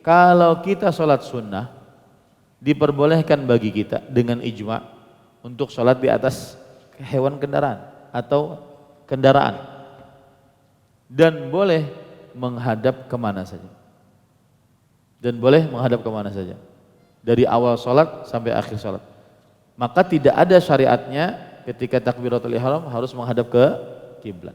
kalau kita sholat sunnah, diperbolehkan bagi kita dengan ijma untuk sholat di atas hewan kendaraan atau kendaraan, dan boleh menghadap kemana saja. Dan boleh menghadap kemana saja, dari awal sholat sampai akhir sholat. Maka tidak ada syariatnya ketika takbiratul ihram harus menghadap ke kiblat.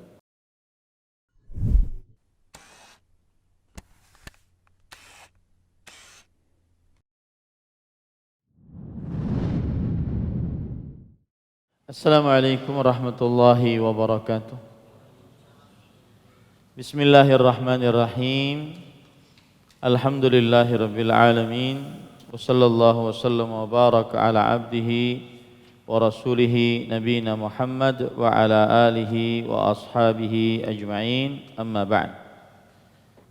Assalamualaikum warahmatullahi wabarakatuh. Bismillahirrahmanirrahim. Alhamdulillahirabbil alamin. Wassallallahu wasallam wa baraka ala abdihi wa rasulihi nabiyina Muhammad wa ala alihi wa ashabihi ajma'in. Amma ba'd.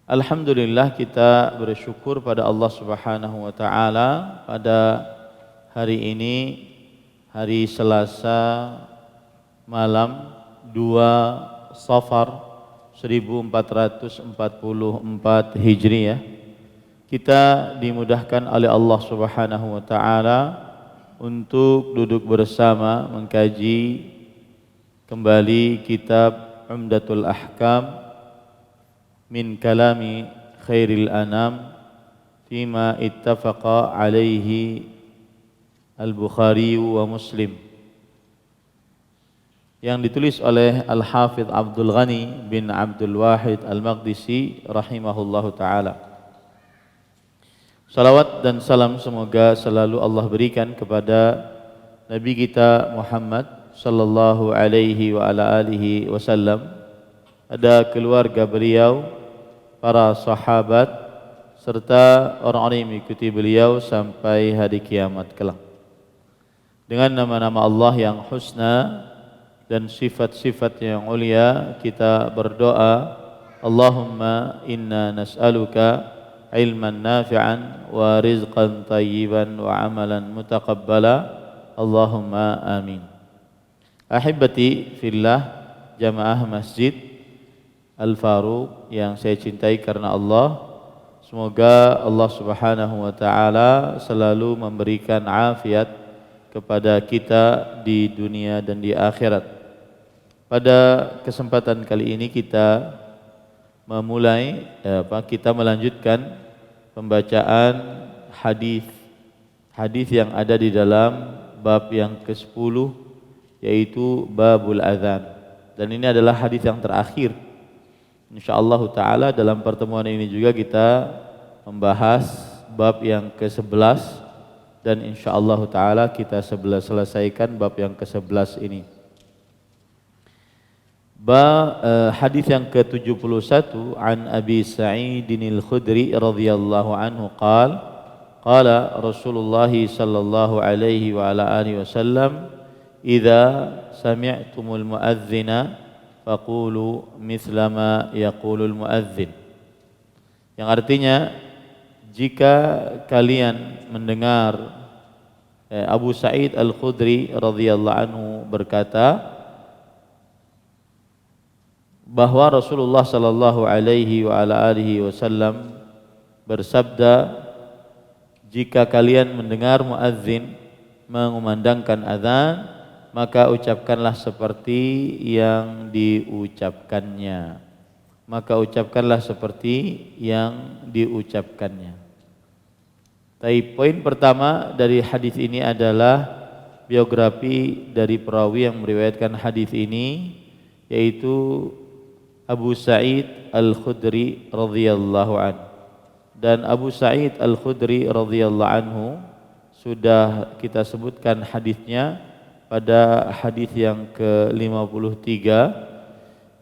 Alhamdulillah, kita bersyukur pada Allah Subhanahu wa taala pada hari ini, hari Selasa malam 2 Safar 1444 Hijriah, kita dimudahkan oleh Allah Subhanahu wa taala untuk duduk bersama mengkaji kembali kitab Umdatul Ahkam min kalami khairil anam fima ittafaqa alaihi Al-Bukhari wa Muslim, yang ditulis oleh Al-Hafidh Abdul Ghani bin Abdul Wahid Al-Maqdisi rahimahullahu ta'ala. Salawat dan salam semoga selalu Allah berikan kepada Nabi kita Muhammad sallallahu alaihi wa ala alihi wasallam, ada keluarga beliau, para sahabat, serta orang-orang yang mengikuti beliau sampai hari kiamat kelak. Dengan nama-nama Allah yang husna dan sifat-sifat yang mulia, kita berdoa, Allahumma inna nas'aluka ilman nafi'an wa rizqan tayyiban wa amalan mutaqabbala, Allahumma amin. Ahibati fillah, jamaah Masjid Al-Faruq yang saya cintai karena Allah, semoga Allah Subhanahu wa taala selalu memberikan afiat kepada kita di dunia dan di akhirat. Pada kesempatan kali ini kita kita melanjutkan pembacaan hadis yang ada di dalam bab yang ke-10, yaitu babul adzan. Dan ini adalah hadis yang terakhir. Insyaallah taala dalam pertemuan ini juga kita membahas bab yang ke-11, dan insyaallah taala kita selesaikan bab yang ke-11 ini. Hadis yang ke-71, an Abi Sa'idin Al-Khudri radhiyallahu anhu qala Rasulullah sallallahu alaihi wa ala alihi wasallam, idza sami'tumul muadzina faqulu mithla ma yaqulul muadzin. Yang artinya, jika kalian mendengar, Abu Sa'id Al-Khudri radhiyallahu anhu berkata bahwa Rasulullah sallallahu alaihi wa ala alihi wasallam bersabda, jika kalian mendengar muadzin mengumandangkan azan, maka ucapkanlah seperti yang diucapkannya. Tapi poin pertama dari hadis ini adalah biografi dari perawi yang meriwayatkan hadis ini, yaitu Abu Sa'id Al-Khudri radhiyallahu anhu. Dan Abu Sa'id Al-Khudri radhiyallahu anhu sudah kita sebutkan hadisnya pada hadis yang ke-53,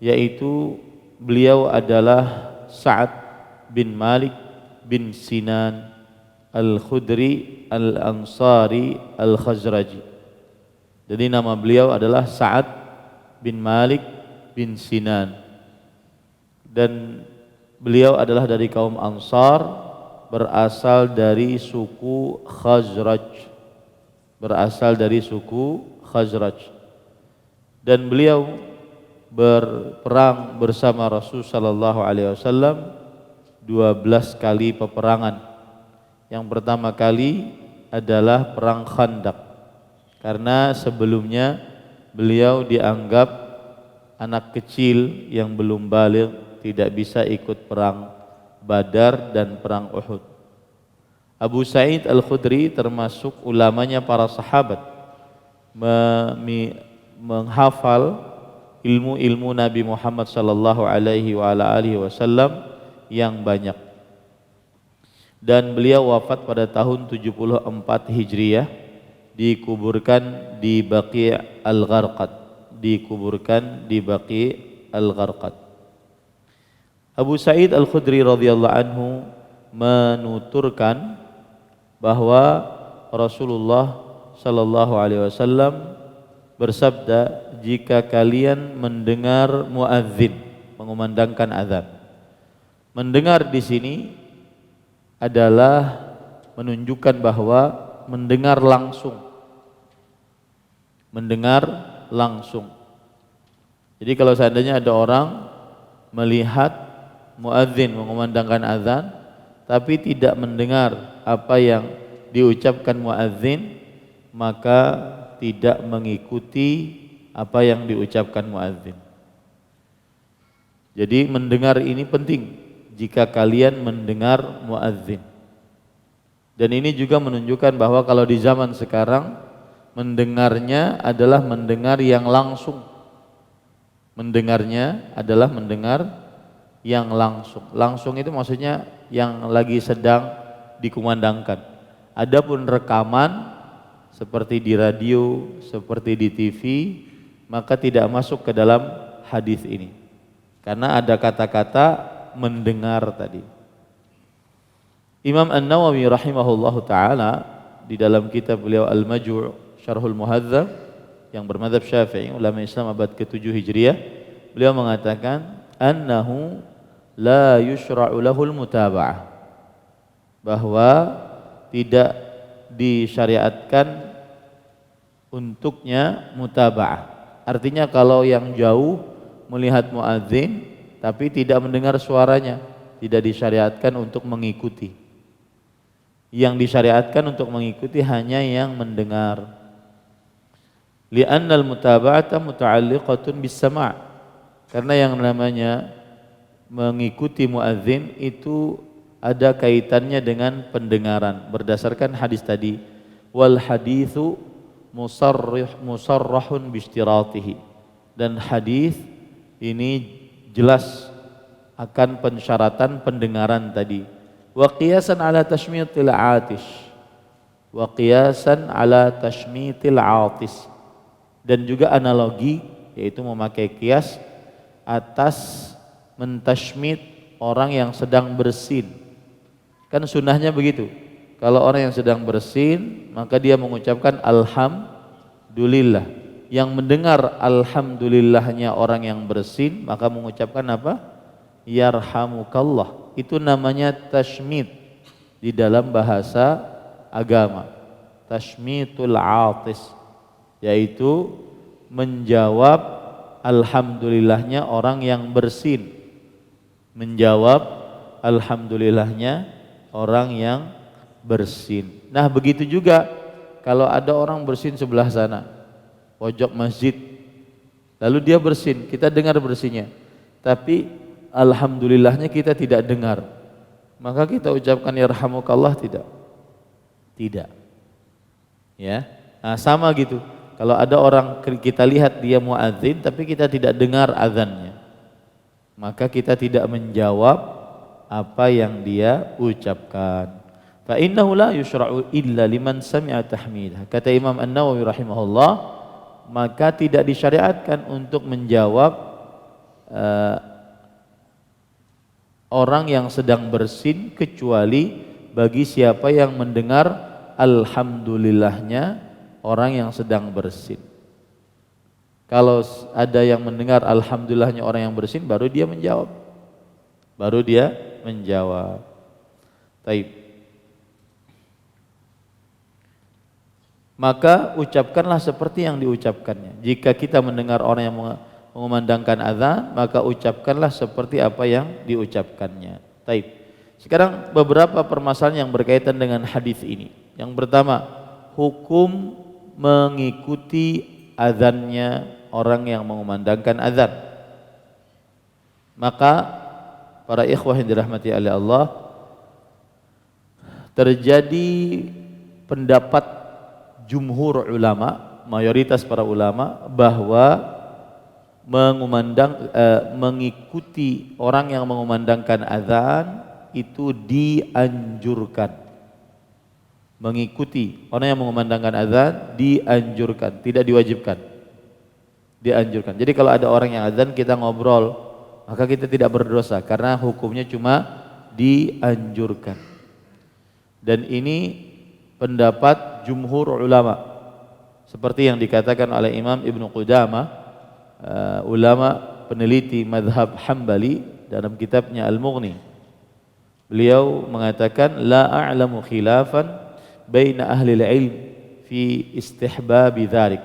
yaitu beliau adalah Sa'ad bin Malik bin Sinan Al-Khudri Al-Ansari Al-Khazraji. Jadi nama beliau adalah Sa'ad bin Malik bin Sinan, dan beliau adalah dari kaum Ansar, berasal dari suku Khazraj. Dan beliau berperang bersama Rasul sallallahu alaihi wasallam 12 kali peperangan. Yang pertama kali adalah perang Khandaq, karena sebelumnya beliau dianggap anak kecil yang belum baligh, tidak bisa ikut perang Badar dan perang Uhud. Abu Sa'id Al-Khudri termasuk ulamanya para sahabat, menghafal ilmu-ilmu Nabi Muhammad sallallahu alaihi wasallam yang banyak. Dan beliau wafat pada tahun 74 Hijriah, dikuburkan di Baqi' Al-Gharqad, Abu Sa'id Al-Khudri radhiyallahu anhu menuturkan bahwa Rasulullah sallallahu alaihi wasallam bersabda, jika kalian mendengar muadzin mengumandangkan azan. Mendengar di sini adalah menunjukkan bahwa mendengar langsung. Jadi kalau seandainya ada orang melihat muadzin mengumandangkan azan tapi tidak mendengar apa yang diucapkan muadzin, maka tidak mengikuti apa yang diucapkan muadzin. Jadi mendengar ini penting jika kalian mendengar muadzin. Dan ini juga menunjukkan bahwa kalau di zaman sekarang mendengarnya adalah mendengar yang langsung. Mendengarnya adalah mendengar yang langsung. Langsung itu maksudnya yang lagi sedang dikumandangkan. Adapun rekaman seperti di radio, seperti di TV, maka tidak masuk ke dalam hadis ini. Karena ada kata-kata mendengar tadi. Imam An-Nawawi rahimahullahu taala di dalam kitab beliau Al-Majmu' Syarhul Muhadzab yang bermadzhab Syafi'i, ulama Islam abad ke-7 Hijriah, beliau mengatakan annahu la yushra'u lahul mutaba'ah, bahwa tidak disyariatkan untuknya mutaba'ah. Artinya kalau yang jauh melihat muadzin tapi tidak mendengar suaranya, tidak disyariatkan untuk mengikuti. Yang disyariatkan untuk mengikuti hanya yang mendengar. Li'annal mutaba'ata muta'alliqatun bis sama'. Karena yang namanya mengikuti muadzin itu ada kaitannya dengan pendengaran berdasarkan hadis tadi, wal haditsu musarrahun biishtiratihi, dan hadis ini jelas akan pensyaratan pendengaran tadi. Wa qiyasan ala tashmitil atish, dan juga analogi, yaitu memakai qiyas atas mentashmid orang yang sedang bersin. Kan sunnahnya begitu. Kalau orang yang sedang bersin, maka dia mengucapkan alhamdulillah. Yang mendengar alhamdulillahnya orang yang bersin, maka mengucapkan apa? Yarhamukallah. Itu namanya tashmid di dalam bahasa agama. Tashmidul atis, yaitu menjawab alhamdulillahnya orang yang bersin. Menjawab alhamdulillahnya orang yang bersin. Nah, begitu juga kalau ada orang bersin sebelah sana, pojok masjid, lalu dia bersin, kita dengar bersinnya, tapi alhamdulillahnya kita tidak dengar, maka kita ucapkan yarhamukallah tidak? Tidak. Ya. Nah, sama gitu. Kalau ada orang kita lihat dia muadzin tapi kita tidak dengar azannya, maka kita tidak menjawab apa yang dia ucapkan. Fa innahu la yushra'u illa liman sami'a tahmidah. Kata Imam An-Nawawi rahimahullah, maka tidak disyariatkan untuk menjawab orang yang sedang bersin kecuali bagi siapa yang mendengar alhamdulillahnya orang yang sedang bersin. Kalau ada yang mendengar alhamdulillahnya orang yang bersin, baru dia menjawab. Taib. Maka ucapkanlah seperti yang diucapkannya. Jika kita mendengar orang yang mengumandangkan azan, maka ucapkanlah seperti apa yang diucapkannya. Taib. Sekarang beberapa permasalahan yang berkaitan dengan hadis ini. Yang pertama, hukum mengikuti azannya orang yang mengumandangkan azan. Maka para ikhwah yang dirahmati oleh Allah, terjadi pendapat jumhur ulama, mayoritas para ulama, bahwa mengikuti orang yang mengumandangkan azan itu dianjurkan. Mengikuti orang yang mengumandangkan azan dianjurkan, tidak diwajibkan. Dianjurkan. Jadi kalau ada orang yang azan kita ngobrol, maka kita tidak berdosa karena hukumnya cuma dianjurkan. Dan ini pendapat jumhur ulama, seperti yang dikatakan oleh Imam Ibnu Qudamah, ulama peneliti mazhab Hambali, dalam kitabnya Al-Mughni. Beliau mengatakan la a'lamu khilafan baina ahli al-ilm fi istihbabi dzalik.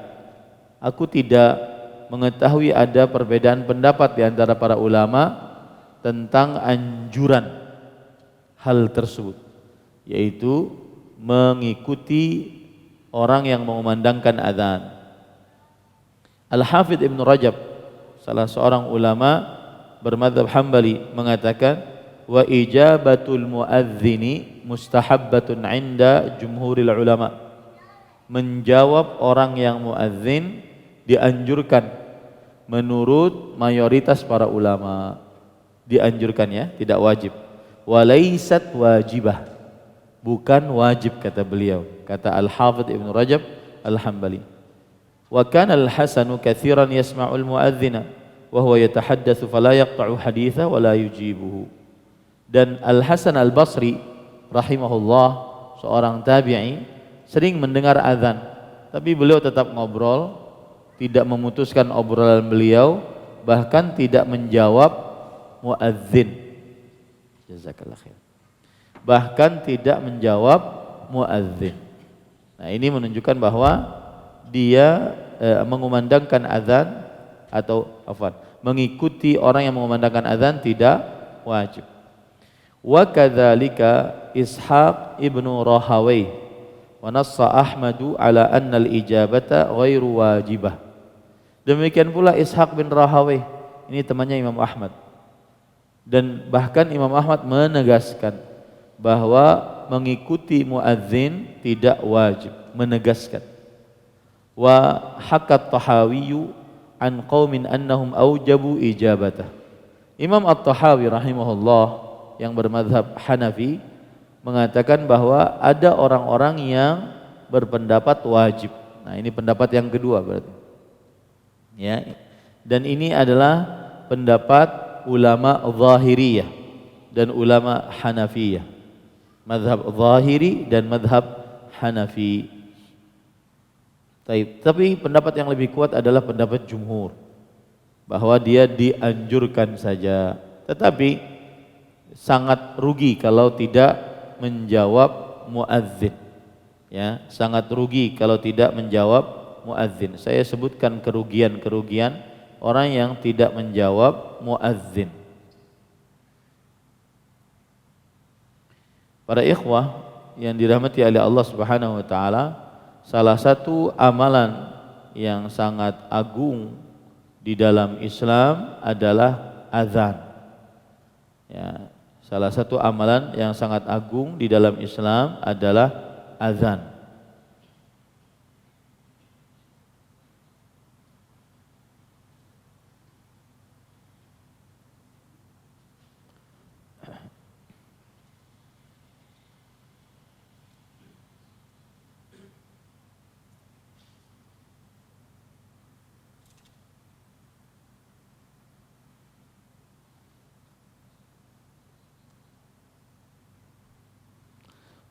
Aku tidak mengetahui ada perbedaan pendapat di antara para ulama tentang anjuran hal tersebut, yaitu mengikuti orang yang mengumandangkan azan. Al-Hafidz Ibnu Rajab, salah seorang ulama bermadzhab Hambali, mengatakan wa ijabatul muadzini mustahabbatun 'inda jumhuril ulama. Menjawab orang yang muadzin dianjurkan menurut mayoritas para ulama. Dianjurkan ya, tidak wajib. Walaysat wajibah, bukan wajib kata beliau, kata Al-Hafidz Ibnu Rajab Al-Hambali. Wa kana al-Hasanu katsiran yasma'ul muadzina wa huwa yatahaddatsu fala yaqta'u haditsa wa la yujibuhu. Dan Al-Hasan Al-Basri rahimahullah, seorang tabi'i, sering mendengar azan, tapi beliau tetap ngobrol, tidak memutuskan obrolan beliau, bahkan tidak menjawab muadzin. Jazakallah khair. Bahkan tidak menjawab muadzin. Nah, ini menunjukkan bahwa dia mengumandangkan azan atau mengikuti orang yang mengumandangkan azan tidak wajib. Wa kadzalika Ishaq ibnu Rahawayh wa nassa Ahmadu ala anna al-ijabata ghairu wajibah. Demikian pula Ishaq bin Rahawayh, ini temannya Imam Ahmad, dan bahkan Imam Ahmad menegaskan bahwa mengikuti muadzin tidak wajib, menegaskan. Wa hakat Tahawiyu an qaumin annahum aujabu ijabatah. Imam At-Tahawi rahimahullah yang bermadzhab Hanafi mengatakan bahwa ada orang-orang yang berpendapat wajib. Nah, ini pendapat yang kedua berarti. Ya. Dan ini adalah pendapat ulama Zahiriyah dan ulama Hanafiyah. Mazhab Zahiri dan mazhab Hanafi. Tapi pendapat yang lebih kuat adalah pendapat jumhur, bahwa dia dianjurkan saja. Tetapi sangat rugi kalau tidak menjawab muadzin. Ya, sangat rugi kalau tidak menjawab muadzin. Saya sebutkan kerugian-kerugian orang yang tidak menjawab muadzin. Para ikhwah yang dirahmati oleh Allah Subhanahu wa taala, salah satu amalan yang sangat agung di dalam Islam adalah azan. Ya, salah satu amalan yang sangat agung di dalam Islam adalah azan.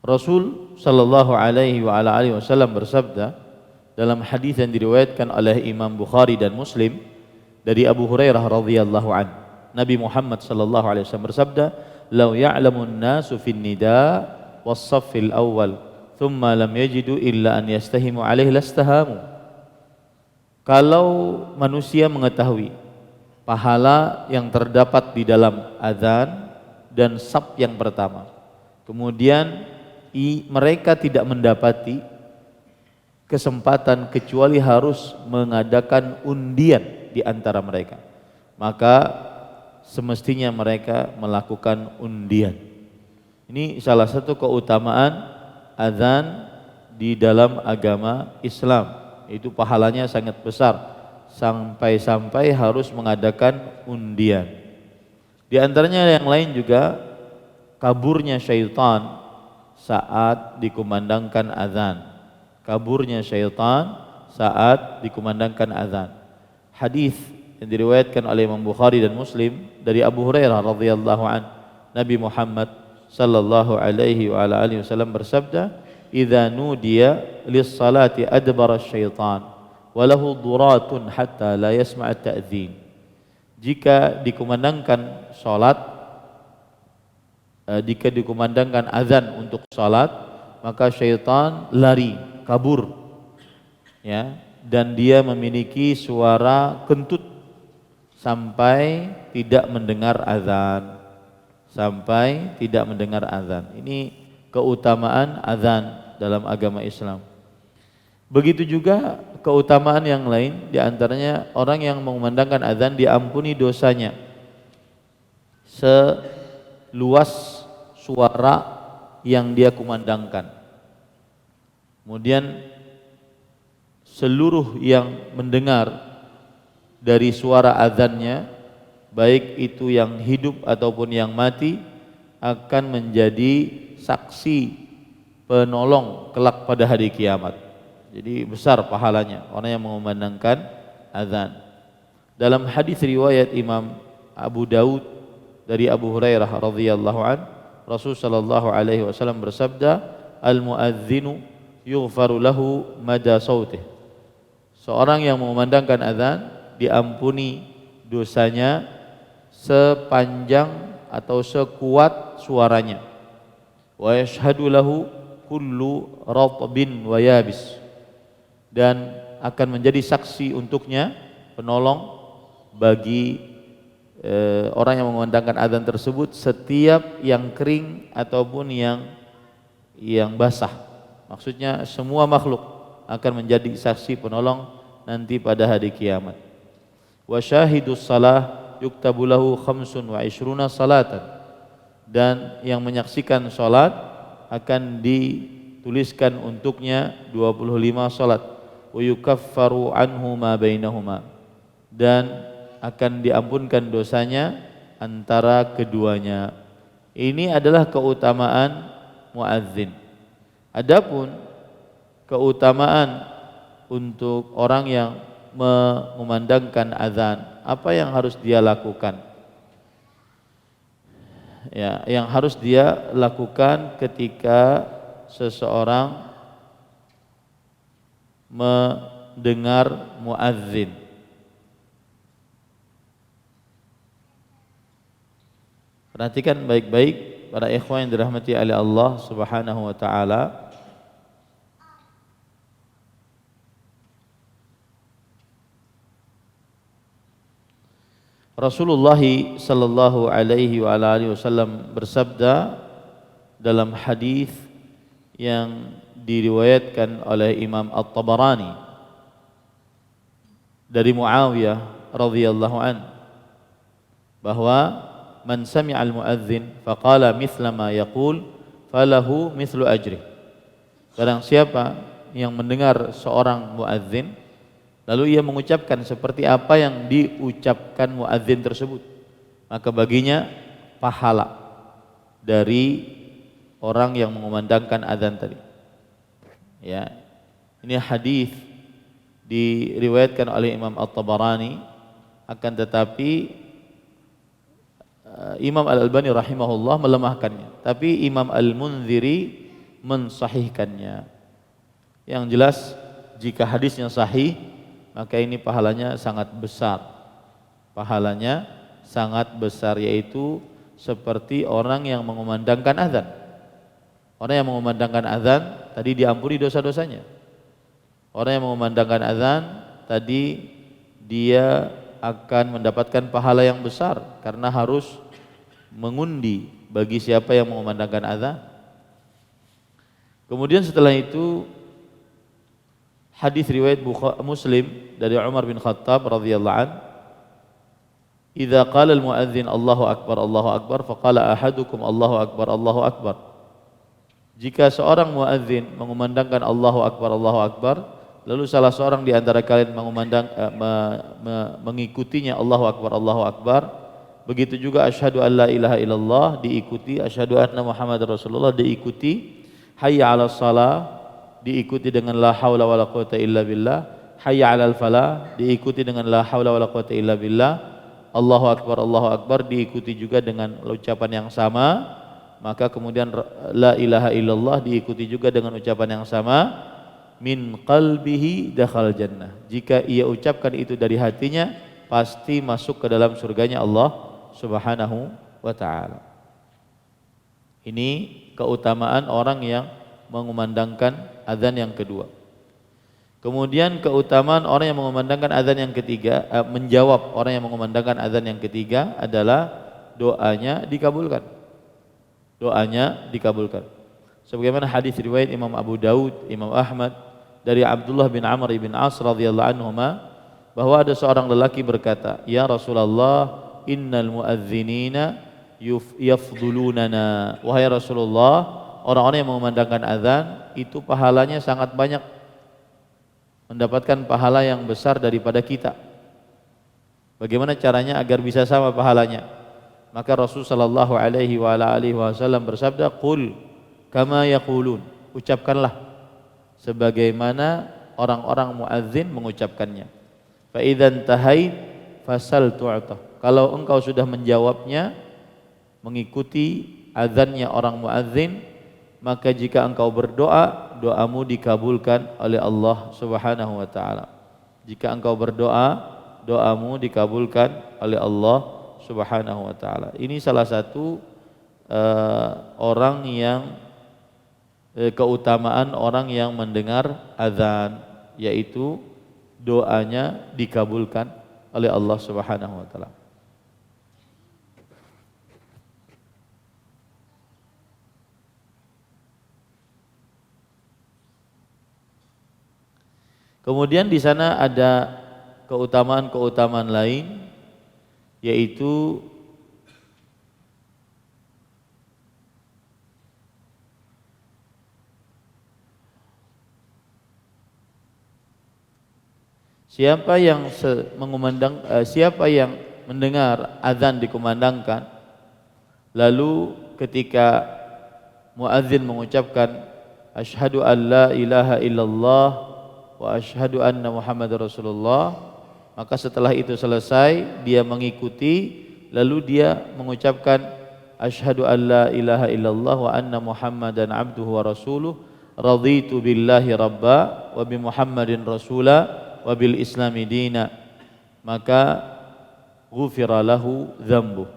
Rasul sallallahu alaihi wa ala alihi wasallam bersabda dalam hadis yang diriwayatkan oleh Imam Bukhari dan Muslim dari Abu Hurairah radhiyallahu anhu. Nabi Muhammad sallallahu alaihi wasallam bersabda, "Lau ya'lamun nasu fin nida was-saffil awwal, thumma lam yajidu illa an yastahimu alaihi lastahamu." Kalau manusia mengetahui pahala yang terdapat di dalam azan dan saf yang pertama. Kemudian mereka tidak mendapati kesempatan kecuali harus mengadakan undian di antara mereka. Maka semestinya mereka melakukan undian. Ini salah satu keutamaan azan di dalam agama Islam. Itu pahalanya sangat besar, sampai-sampai harus mengadakan undian. Di antaranya yang lain juga kaburnya syaitan saat dikumandangkan azan. Kaburnya syaitan saat dikumandangkan azan. Hadis yang diriwayatkan oleh Imam Bukhari dan Muslim dari Abu Hurairah radhiyallahu an, Nabi Muhammad sallallahu alaihi wa ala alihi wasallam bersabda, "Idza nudiya lis-salati adbara syaitan wa lahu duratun hatta la yasma' at-ta'dzin." Jika dikumandangkan salat, jika dikumandangkan azan untuk salat, maka syaitan lari, kabur, ya, dan dia memiliki suara kentut sampai tidak mendengar azan, sampai tidak mendengar azan. Ini keutamaan azan dalam agama Islam. Begitu juga keutamaan yang lain, di antaranya orang yang mengumandangkan azan diampuni dosanya seluas suara yang dia kumandangkan. Kemudian seluruh yang mendengar dari suara azannya, baik itu yang hidup ataupun yang mati, akan menjadi saksi penolong kelak pada hari kiamat. Jadi besar pahalanya orang yang mengumandangkan azan. Dalam hadis riwayat Imam Abu Daud dari Abu Hurairah radhiyallahu an, Rasul sallallahu alaihi wasallam bersabda, "Al-muadzinu yughfaru lahu mada sautih." Seorang yang mengumandangkan azan diampuni dosanya sepanjang atau sekuat suaranya. Wa yashhadu lahu kullu ratbin wa yabis, dan akan menjadi saksi untuknya, penolong bagi orang yang mengumandangkan azan tersebut, setiap yang kering ataupun yang basah. Maksudnya semua makhluk akan menjadi saksi penolong nanti pada hari kiamat. Wa syahidus salah yuktabu lahu 25 salatan, dan yang menyaksikan salat akan dituliskan untuknya 25 salat. Wa yukaffaru anhu ma bainahuma, dan akan diampunkan dosanya antara keduanya. Ini adalah keutamaan muadzin. Adapun keutamaan untuk orang yang mengumandangkan azan, apa yang harus dia lakukan? Ya, yang harus dia lakukan ketika seseorang mendengar muadzin. Perhatikan baik-baik para ikhwan yang dirahmati oleh Allah Subhanahu wa taala. Rasulullah sallallahu alaihi wa alihi wasallam bersabda dalam hadis yang diriwayatkan oleh Imam At-Tabarani dari Muawiyah radhiyallahu an, bahwa man sami'al muadzin faqala mithla ma yaqul falahu mithlu ajri. Barang siapa yang mendengar seorang muadzin lalu ia mengucapkan seperti apa yang diucapkan muadzin tersebut, maka baginya pahala dari orang yang mengumandangkan azan tadi. Ya, ini hadis diriwayatkan oleh Imam At-Tabarani, akan tetapi Imam Al-Albani rahimahullah melemahkannya, tapi Imam Al-Munziri mensahihkannya. Yang jelas jika hadisnya sahih, maka ini pahalanya sangat besar. Pahalanya sangat besar, yaitu seperti orang yang mengumandangkan azan. Orang yang mengumandangkan azan tadi diampuni dosa-dosanya. Orang yang mengumandangkan azan tadi dia akan mendapatkan pahala yang besar karena harus mengundi bagi siapa yang mengumandangkan azan. Kemudian setelah itu hadis riwayat Muslim dari Umar bin Khattab radhiyallahu an, "Idza qala al-muadzin Allahu akbar, faqala ahadukum Allahu akbar." Jika seorang muadzin mengumandangkan Allahu akbar, lalu salah seorang di antara kalian mengikutinya Allahu akbar, begitu juga asyhadu an la ilaha illallah diikuti, asyhadu anna Muhammadar Rasulullah diikuti, hayya 'alas shalah diikuti dengan la haula wala quwata illa billah, hayya 'alal falah diikuti dengan la haula wala quwata illa billah, Allahu akbar diikuti juga dengan ucapan yang sama, maka kemudian la ilaha illallah diikuti juga dengan ucapan yang sama, min qalbihi dakhal jannah. Jika ia ucapkan itu dari hatinya, pasti masuk ke dalam surganya Allah Subhanahu wa taala. Ini keutamaan orang yang mengumandangkan azan yang kedua. Kemudian keutamaan orang yang mengumandangkan azan yang ketiga, menjawab orang yang mengumandangkan azan yang ketiga adalah doanya dikabulkan. Doanya dikabulkan. Sebagaimana hadis riwayat Imam Abu Daud, Imam Ahmad dari Abdullah bin Amr bin As radhiyallahu anhuma, bahwa ada seorang lelaki berkata, "Ya Rasulullah, innal muadzinina yafdulunana." Wahai Rasulullah, orang-orang yang mengumandangkan azan itu pahalanya sangat banyak, mendapatkan pahala yang besar daripada kita. Bagaimana caranya agar bisa sama pahalanya? Maka Rasul sallallahu alaihi wasallam bersabda, "Qul kama yaqulun." Ucapkanlah sebagaimana orang-orang muadzin mengucapkannya. Fa idzan tahait fasal tu'ta. Kalau engkau sudah menjawabnya, mengikuti azannya orang muadzin, maka jika engkau berdoa, doamu dikabulkan oleh Allah Subhanahu wa taala. Jika engkau berdoa, doamu dikabulkan oleh Allah Subhanahu wa taala. Ini salah satu orang yang keutamaan orang yang mendengar azan, yaitu doanya dikabulkan oleh Allah Subhanahu wa taala. Kemudian di sana ada keutamaan-keutamaan lain, yaitu siapa yang mendengar azan dikumandangkan, lalu ketika muadzin mengucapkan asyhadu an la ilaha illallah wa asyhadu anna Muhammadar Rasulullah, maka setelah itu selesai dia mengikuti, lalu dia mengucapkan asyhadu an la ilaha illallah wa anna Muhammadan abduhu wa rasuluh, raditu billahi rabba wa bi Muhammadin rasula wa bil islami dina, maka ghufira lahu dzambuh.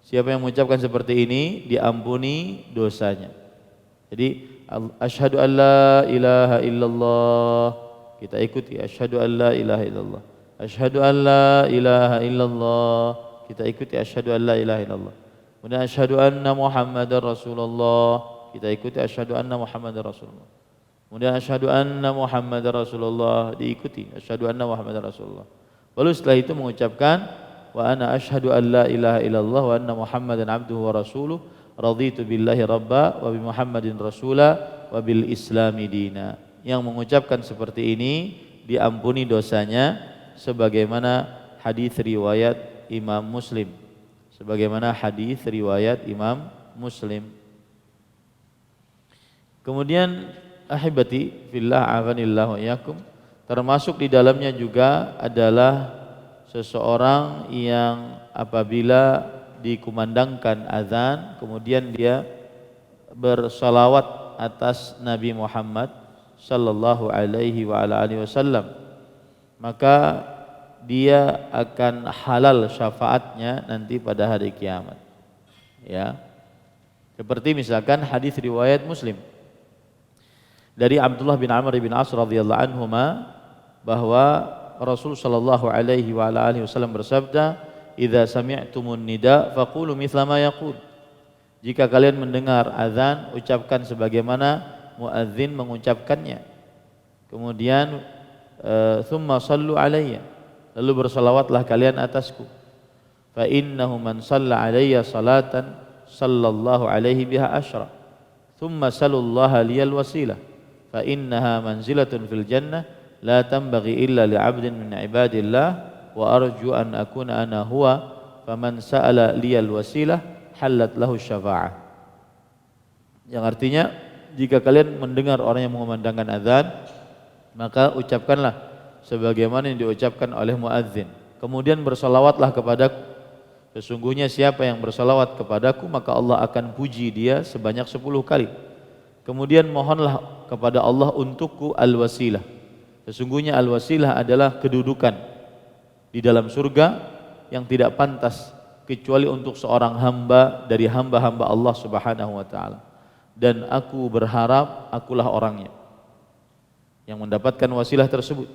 Siapa yang mengucapkan seperti ini diampuni dosanya. Jadi asyhadu an la ilaha illallah, kita ikuti asyhadu an la ilaha illallah. Asyhadu an la ilaha illallah, kita ikuti asyhadu an la ilaha illallah. Kemudian asyhadu anna Muhammadar Rasulullah, kita ikuti asyhadu anna Muhammadar Rasulullah. Kemudian asyhadu anna Muhammadar Rasulullah, diikuti asyhadu anna Muhammadar Rasulullah. Lalu setelah itu mengucapkan wa ana asyhadu an la ilaha illallah wa anna Muhammadan abduhu wa rasuluh, raditu billahi rabba wa bi Muhammadin rasula wa bil islami dina. Yang mengucapkan seperti ini diampuni dosanya sebagaimana hadis riwayat Imam Muslim. Sebagaimana hadis riwayat Imam Muslim. Kemudian ahibati fillah aghanillahu iyyakum, termasuk di dalamnya juga adalah seseorang yang apabila dikumandangkan azan kemudian dia bersalawat atas Nabi Muhammad sallallahu alaihi wa ala alihi wasallam, maka dia akan halal syafaatnya nanti pada hari kiamat. Ya. Seperti misalkan hadis riwayat Muslim dari Abdullah bin Amr bin As radhiyallahu anhuma, bahwa Rasul sallallahu alaihi wa ala alihi wasallam bersabda, "Idza sami'tumun nida faqulu mithla ma yaqul." jika kalian mendengar azan, ucapkan sebagaimana muadzin mengucapkannya. Kemudian thumma sallu alayya, lalu bersalawatlah kalian atasku. Fa innahu man shalla alayya salatan sallallahu alaihi biha asyra. Thumma salullaha liyal wasilah. Fa innaha manzilatun fil jannah la tanbaghi illa li 'abdin min ibadillah wa arju an akuna ana huwa faman sa'ala liyal wasilah halat lahu syafa'ah. Yang artinya, jika kalian mendengar orang yang mengumandangkan azan, maka ucapkanlah sebagaimana yang diucapkan oleh muadzin. Kemudian bersalawatlah kepadaku. Sesungguhnya siapa yang bersalawat kepadaku, maka Allah akan puji dia sebanyak 10 kali. Kemudian mohonlah kepada Allah untukku al-wasilah. Sesungguhnya al-wasilah adalah kedudukan di dalam surga yang tidak pantas kecuali untuk seorang hamba dari hamba-hamba Allah Subhanahu wa taala. Dan aku berharap akulah orangnya yang mendapatkan wasilah tersebut.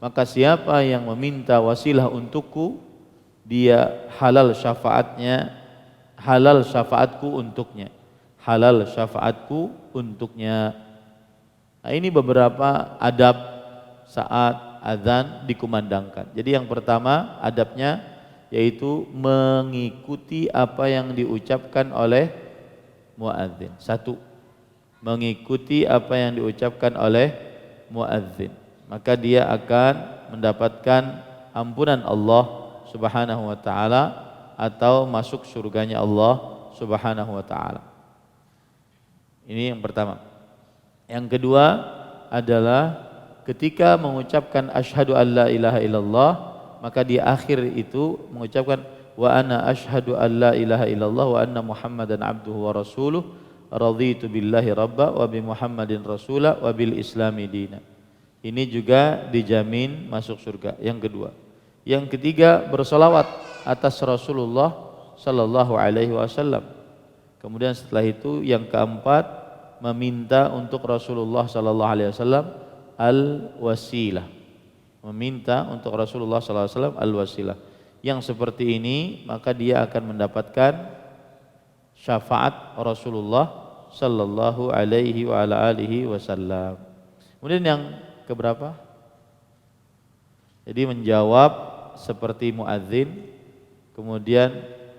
Maka siapa yang meminta wasilah untukku, dia halal syafaatnya, halal syafaatku untuknya. Halal syafaatku untuknya. Nah, ini beberapa adab saat azan dikumandangkan. Jadi yang pertama adabnya yaitu mengikuti apa yang diucapkan oleh muadzin. Satu, mengikuti apa yang diucapkan oleh muadzin, maka dia akan mendapatkan ampunan Allah Subhanahu wa taala atau masuk surganya Allah Subhanahu wa taala. Ini yang pertama. Yang kedua adalah ketika mengucapkan asyhadu alla ilaha illallah, maka di akhir itu mengucapkan wa ana asyhadu alla ilaha illallah wa anna muhammadan abduhu wa rasuluh raditu billahi rabba wa bi muhammadin rasula wa bil islami dina. Ini juga dijamin masuk surga. Yang kedua. Yang ketiga, bersolawat atas Rasulullah sallallahu alaihi wasallam. Kemudian setelah itu yang keempat, meminta untuk Rasulullah sallallahu alaihi wasallam al-wasilah. Meminta untuk Rasulullah SAW al-wasilah. Yang seperti ini maka dia akan mendapatkan syafaat Rasulullah sallallahu alaihi wa ala alihi wasallam. Kemudian yang keberapa? Jadi menjawab seperti muadzin, kemudian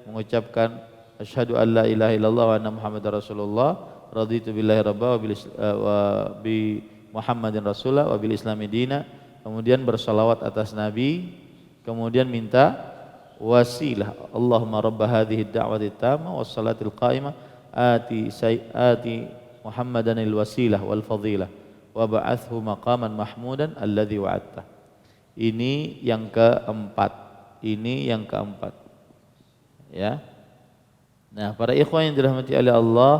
mengucapkan asyhadu alla ilaha illallah wa anna muhammadar rasulullah raditu billahi rabba wa bi muhammadin rasulah wa bil islami dina. Kemudian bersalawat atas Nabi, kemudian minta wasilah. Allahumma rabba hadhihi ad-da'wati at-tamah was salatil qa'imah ati Muhammadanil wasilah wal fadilah wa ba'athhu maqaman mahmudan alladzi wa'adta. Ini yang keempat. Ini yang keempat. Ya. Nah, para ikhwan yang dirahmati oleh Allah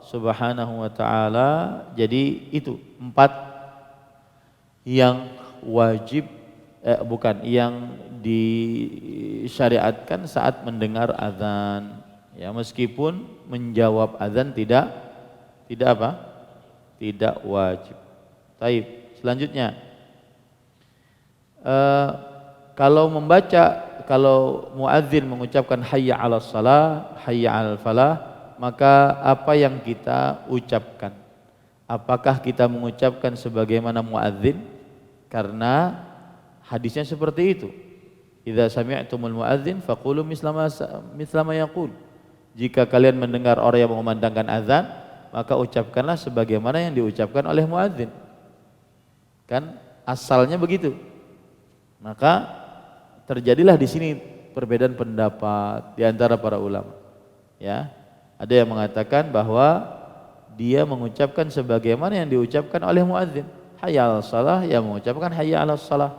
Subhanahu wa taala, jadi itu 4 yang wajib yang disyariatkan saat mendengar azan, ya, meskipun menjawab azan tidak apa? Tidak wajib. Taib. Selanjutnya, kalau muadzin mengucapkan hayya 'alas shalah, hayya 'alal falah, maka apa yang kita ucapkan? Apakah kita mengucapkan sebagaimana muadzin? Karena hadisnya seperti itu. Idza sami'tumul muadzin faqulu misla ma yaqul. Jika kalian mendengar orang yang mengumandangkan azan, maka ucapkanlah sebagaimana yang diucapkan oleh muadzin. Kan asalnya begitu. Maka terjadilah di sini perbedaan pendapat di antara para ulama. Ya, ada yang mengatakan bahwa dia mengucapkan sebagaimana yang diucapkan oleh muadzin. Hayya 'alas shalah, ya mengucapkan hayya 'alas shalah.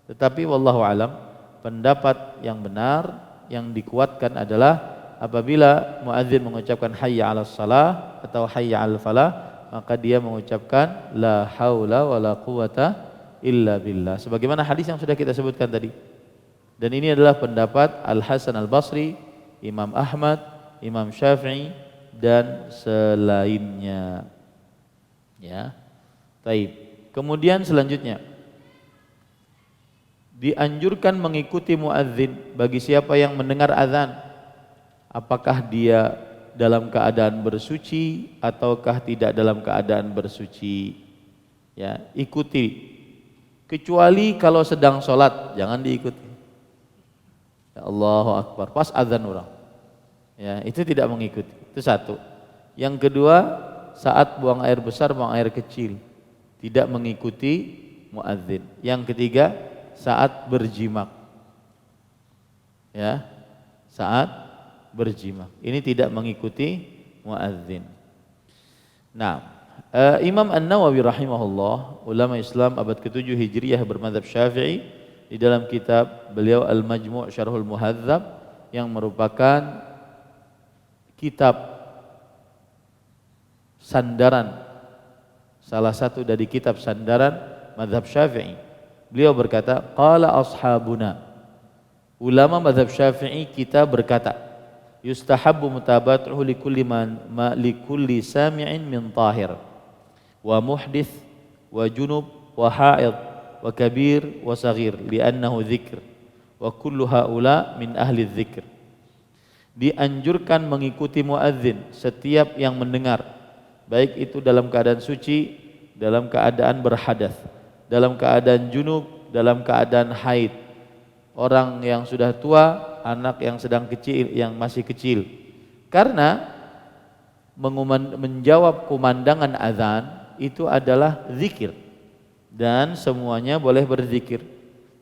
Tetapi wallahu alam, pendapat yang benar yang dikuatkan adalah apabila muadzin mengucapkan hayya 'alas shalah atau hayya 'alal falah, maka dia mengucapkan la haula wala quwata illa billah, sebagaimana hadis yang sudah kita sebutkan tadi. Dan ini adalah pendapat Al-Hasan Al-Basri, Imam Ahmad, Imam Syafi'i dan selainnya. Ya. Taib. Kemudian selanjutnya dianjurkan mengikuti muadzin bagi siapa yang mendengar azan. Apakah dia dalam keadaan bersuci ataukah tidak dalam keadaan bersuci. Ya, ikuti. Kecuali kalau sedang sholat, jangan diikuti. Ya, Allahu Akbar, pas azan orang. Ya, itu tidak mengikuti. Itu satu. Yang kedua, saat buang air besar, buang air kecil, tidak mengikuti muadzin. Yang ketiga, saat berjimak. Ya, saat berjimak. Ini tidak mengikuti muadzin. Nah, Imam An-Nawawi rahimahullah, ulama Islam abad ke-7 Hijriyah bermadzhab Syafi'i, di dalam kitab beliau Al-Majmu' Syarhul Muhadzab yang merupakan kitab sandaran, salah satu dari kitab sandaran mazhab Syafi'i. Beliau berkata, qala ashabuna, ulama mazhab Syafi'i kita berkata, yustahabbu mutabatuhu likulli sami'in min tahir wa muhdith wa junub wa haid wa kabir wa saghir li'annahu dzikr wa kullu haula min ahli dzikr. Dianjurkan mengikuti muadzin setiap yang mendengar, baik itu dalam keadaan suci, dalam keadaan berhadas, dalam keadaan junub, dalam keadaan haid, orang yang sudah tua, anak yang sedang kecil, yang masih kecil. Karena menjawab kumandangan azan itu adalah zikir dan semuanya boleh berzikir.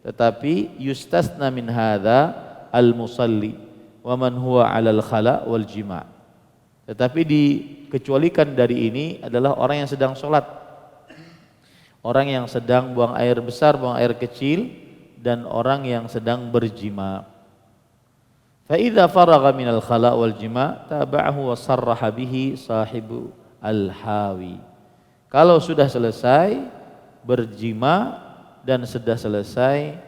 Tetapi yustasna min hadza al-musalli wa man huwa 'alal khala wal jima'. Tetapi dikecualikan dari ini adalah orang yang sedang sholat, orang yang sedang buang air besar, buang air kecil, dan orang yang sedang berjima. Fa idza faragha minal khala wal jima' tabahu wa sarraha bihi sahibu al-hawi. Kalau sudah selesai berjima dan sudah selesai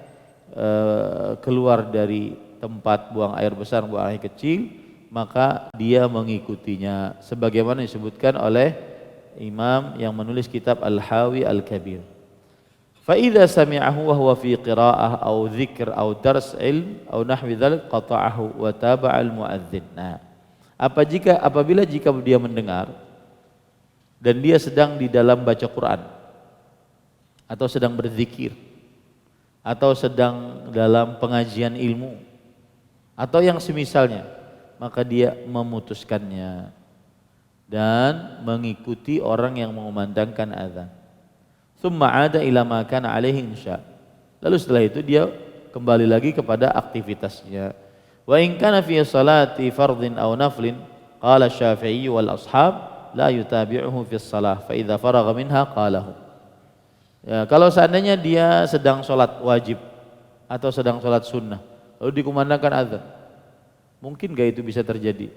keluar dari tempat buang air besar, buang air kecil, maka dia mengikutinya sebagaimana disebutkan oleh imam yang menulis kitab Al-Hawi Al-Kabir. Fa idza sami'ahu wa huwa fi qira'ah aw dzikr aw dars ilm aw nahwi dzalik qata'ahu wa taba'a al-muadzin. Nah, apabila jika dia mendengar dan dia sedang di dalam baca Quran atau sedang berzikir atau sedang dalam pengajian ilmu atau yang semisalnya, maka dia memutuskannya dan mengikuti orang yang mengumandangkan azan. Tsumma 'ada ila ma kana alaihi insya. Lalu setelah itu dia kembali lagi kepada aktivitasnya. Wa in kana fi salati fardhin aw naflin, qala Syafi'i wal ashab la yutabi'uhu fi shalah fa idza faragha minha qalahu. Ya, kalau seandainya dia sedang sholat wajib atau sedang sholat sunnah lalu dikumandangkan azan, mungkin gak itu bisa terjadi?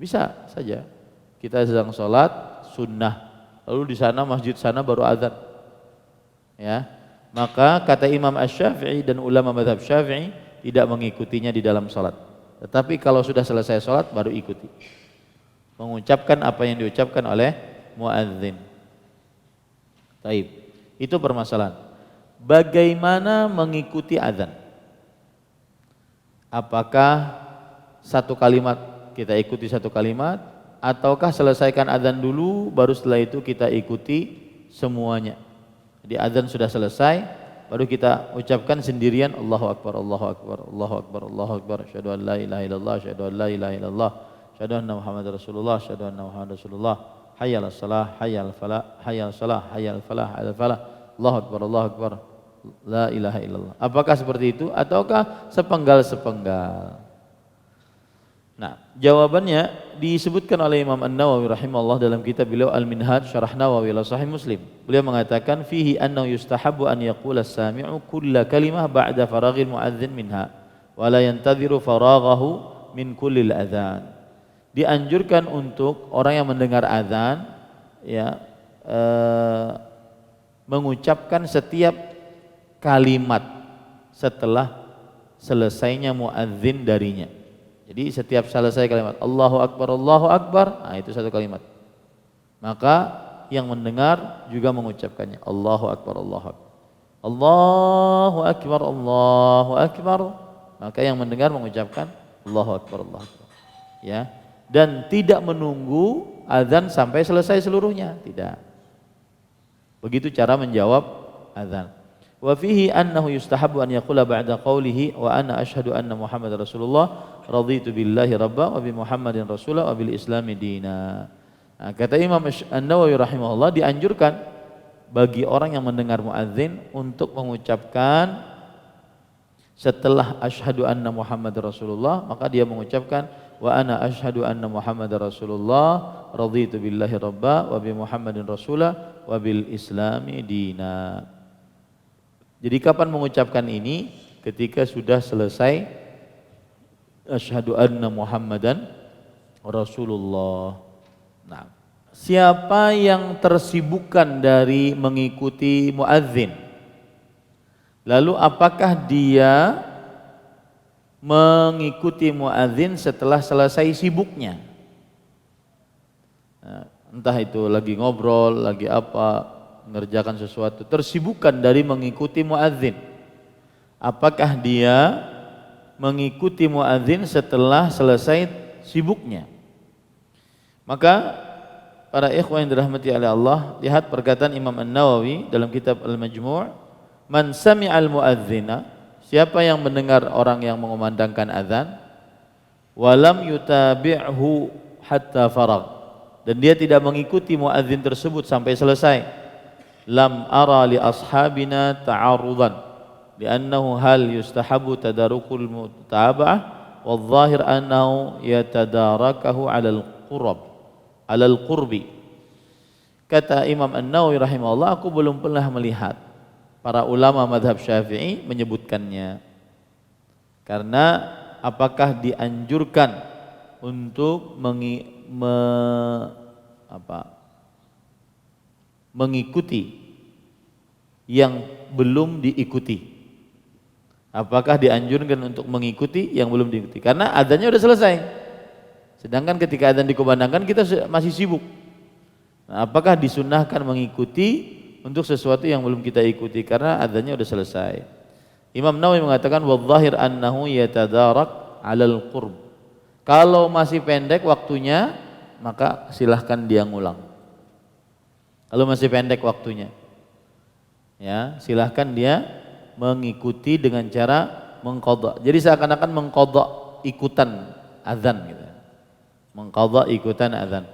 Bisa saja. Kita sedang sholat sunnah lalu di sana masjid sana baru azan, ya, maka kata Imam Asy-Syafi'i dan ulama mazhab Syafi'i tidak mengikutinya di dalam sholat. Tetapi kalau sudah selesai sholat baru ikuti, mengucapkan apa yang diucapkan oleh muadzin. Taib. Itu permasalahan. Bagaimana mengikuti azan? Apakah satu kalimat kita ikuti satu kalimat, ataukah selesaikan azan dulu baru setelah itu kita ikuti semuanya? Jadi azan sudah selesai baru kita ucapkan sendirian Allahu Akbar, Allahu Akbar, Allahu Akbar, Allahu Akbar, asyhadu an la ilaha illallah, asyhadu an la ilaha illallah, asyhadu anna Muhammadar Rasulullah, asyhadu anna Muhammadar Rasulullah, hayya 'alas salah, hayya 'alal falah, hayya 'alas salah, hayya 'alal falah, 'alal falah, Allahu Akbar, Allahu Akbar, la ilaha illallah. Apakah seperti itu ataukah sepenggal-sepenggal? Nah, jawabannya disebutkan oleh Imam An-Nawawi rahimahullah dalam kitab beliau Al-Minhaj Syarah Nawawi ala Sahih Muslim. Beliau mengatakan fihi annahu yustahabbu an yaqula as-sami'u kulla kalimah ba'da faraghil muadzin minha wa la yantadhiru faraghahu min kullil adzan. Dianjurkan untuk orang yang mendengar azan, ya, mengucapkan setiap kalimat setelah selesainya muadzin darinya. Jadi setiap selesai kalimat Allahu Akbar, Allahu Akbar, nah itu satu kalimat. Maka yang mendengar juga mengucapkannya Allahu Akbar, Allahu Akbar, Allahu Akbar, Allahu Akbar. Maka yang mendengar mengucapkan Allahu Akbar, Allahu Akbar. Ya, dan tidak menunggu azan sampai selesai seluruhnya, tidak. Begitu cara menjawab azan. Wa fihi annahu yustahabbu an yaqula ba'da qawlihi wa ana asyhadu anna Muhammadar Rasulullah raditu billahi rabba wa bi Muhammadin rasulah wa bil islami dina. Nah, kata Imam An-Nawawi rahimahullah, dianjurkan bagi orang yang mendengar muadzin untuk mengucapkan setelah asyhadu anna Muhammadar Rasulullah, maka dia mengucapkan wa ana asyhadu anna Muhammadar Rasulullah raditu billahi rabba wa bi Muhammadin rasulah wa bil islami dina. Jadi kapan mengucapkan ini? Ketika sudah selesai asyhadu anna Muhammadan Rasulullah. Nah, siapa yang tersibukkan dari mengikuti muadzin? Lalu apakah dia mengikuti muadzin setelah selesai sibuknya? Nah, entah itu lagi ngobrol, lagi apa, mengerjakan sesuatu, tersibukkan dari mengikuti muadzin. Apakah dia mengikuti muadzin setelah selesai sibuknya? Maka para ikhwan yang dirahmati oleh Allah, lihat perkataan Imam An-Nawawi dalam kitab Al-Majmu', man sami'al muadzina, siapa yang mendengar orang yang mengumandangkan azan, walam yutabi'hu hatta faragh, dan dia tidak mengikuti muadzin tersebut sampai selesai, lam ara li ashabina ta'arudan li'annahu hal yustahabu tadarukul mutaba'ah wal zahir annahu yatadarakahu 'alal qurbi. Kata Imam An-Nawawi rahimahullah, aku belum pernah melihat para ulama madhab Syafi'i menyebutkannya. Karena apakah dianjurkan untuk mengikuti yang belum diikuti? Apakah dianjurkan untuk mengikuti yang belum diikuti? Karena adzannya sudah selesai. Sedangkan ketika adzan dikumandangkan kita masih sibuk. Nah, apakah disunnahkan mengikuti untuk sesuatu yang belum kita ikuti karena adzannya sudah selesai? Imam Nawawi mengatakan wadh-dhahir annahu yatadarak 'alal qurb. Kalau masih pendek waktunya, maka silahkan dia ngulang. Kalau masih pendek waktunya, ya silahkan dia mengikuti dengan cara mengqadha. Jadi seakan-akan mengqadha ikutan azan gitu. Mengqadha ikutan azan.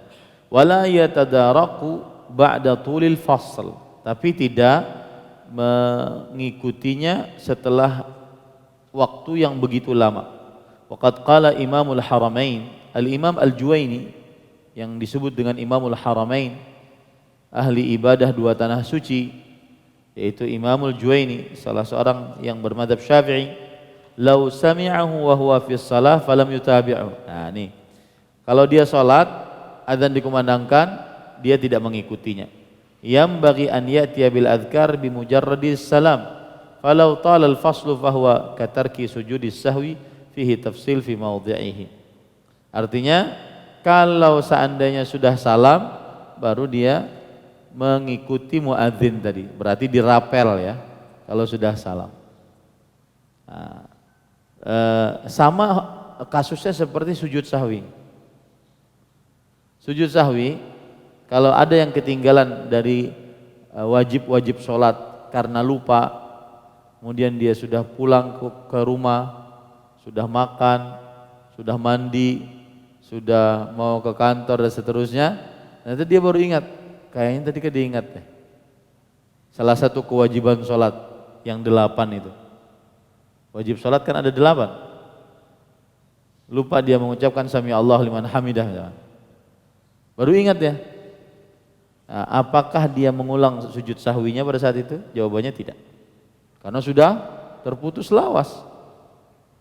Wala yatadaraku ba'da tulil fasl, tapi tidak mengikutinya setelah waktu yang begitu lama. Waqad qala Imamul Haramain, Al-Imam Al-Juwaini yang disebut dengan Imamul Haramain, ahli ibadah dua tanah suci, yaitu Imamul Juwaini, salah seorang yang bermadzhab Syafi'i, "Lau sami'ahu wa huwa fi shalah falam yutabi'u." Nah, nih. Kalau dia salat, azan dikumandangkan, dia tidak mengikutinya. Yambaghi an ya'tiya bil adhkar bi mujarradis salam. Falau tala al-faslu fahuwa katarki sujudis sahwi fihi tafsil fi mawdhi'ihi. Artinya, kalau seandainya sudah salam baru dia mengikuti muadzin tadi, berarti dirapel ya kalau sudah salam. Nah, sama kasusnya seperti sujud sahwi. Sujud sahwi, kalau ada yang ketinggalan dari wajib-wajib sholat karena lupa, kemudian dia sudah pulang ke rumah, sudah makan, sudah mandi, sudah mau ke kantor dan seterusnya, nanti dia baru ingat, kayaknya tadi dia ingat deh, salah satu kewajiban sholat yang 8 itu. Wajib sholat kan ada 8. Lupa dia mengucapkan sami Allahu liman hamidah. Baru ingat ya. Nah, apakah dia mengulang sujud sahwinya pada saat itu? Jawabannya tidak. Karena sudah terputus lawas.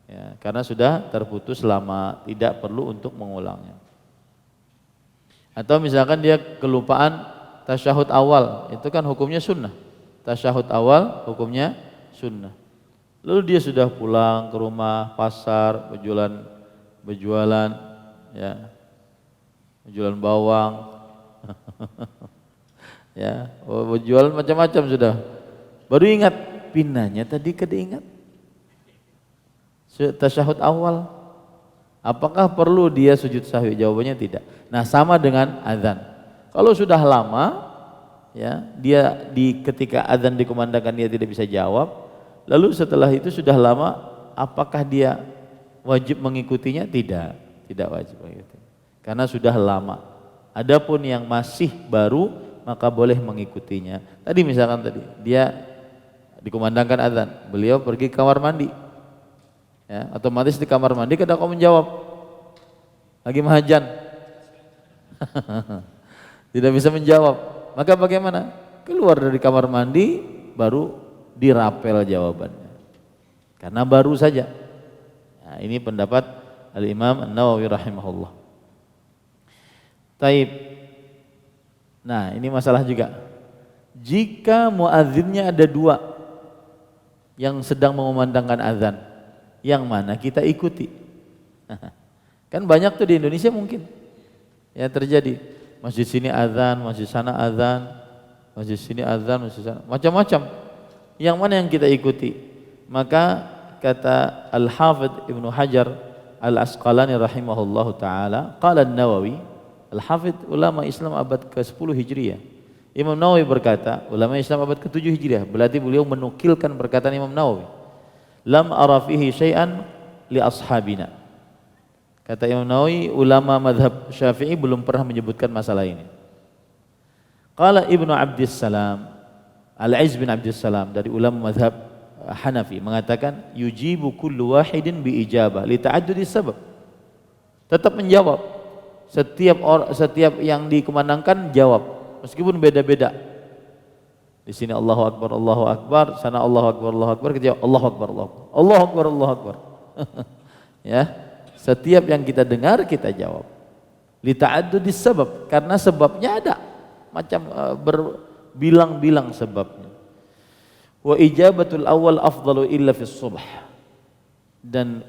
Ya, karena sudah terputus lama, tidak perlu untuk mengulangnya. Atau misalkan dia kelupaan tasyahud awal, itu kan hukumnya sunnah. Tasyahud awal hukumnya sunnah. Lalu dia sudah pulang ke rumah, pasar, berjualan, ya, berjualan bawang, ya, berjualan macam-macam sudah. Baru ingat pinanya tadi keingat. Tasyahud awal Apakah perlu dia sujud sahwi? Jawabannya tidak. Nah, sama dengan azan. Kalau sudah lama, ya, dia ketika azan dikumandangkan dia tidak bisa jawab, lalu setelah itu sudah lama, apakah dia wajib mengikutinya? Tidak wajib mengikuti. Karena sudah lama. Adapun yang masih baru, maka boleh mengikutinya. Tadi misalkan dia dikumandangkan azan, beliau pergi ke kamar mandi. Ya, otomatis di kamar mandi kada kau menjawab. Lagi mahajan. Tidak bisa menjawab. Maka bagaimana? Keluar dari kamar mandi baru dirapel jawabannya. Karena baru saja. Nah, ini pendapat Al-Imam An-Nawawi rahimahullah. Taib. Nah, ini masalah juga. Jika muadzinnya ada dua yang sedang mengumandangkan azan, yang mana kita ikuti? Kan banyak tuh di Indonesia mungkin ya terjadi. Masjid sini azan, masjid sana azan, masjid sini azan, masjid sana, macam-macam. Yang mana yang kita ikuti? Maka kata Al-Hafidh Ibnu Hajar Al-Asqalani rahimahullahu taala, qala An-Nawawi, Al-Hafidh ulama Islam abad ke-10 Hijriah. Imam Nawawi berkata, ulama Islam abad ke-7 Hijriah, berarti beliau menukilkan perkataan Imam Nawawi. Lam ara fihi syai'an li ashabina. Kata Imam Nawawi, ulama madhab Syafi'i belum pernah menyebutkan masalah ini. Qala Ibnu Abdissalam, Al-Izz bin Abdissalam dari ulama madhab Hanafi mengatakan, yujibu kullu wahidin bi ijabah li ta'addudi sabab. Tetap menjawab. Setiap yang dikumandangkan jawab, meskipun beda-beda. Di sini Allahu Akbar, sana Allahu Akbar, kita jawab Allahu Akbar, Allahu Akbar. Ya. Setiap yang kita dengar kita jawab. Li ta'addudi sabab, karena sebabnya ada. Macam berbilang-bilang sebabnya. Wa ijabatul awal afdalu illa fis subh. Dan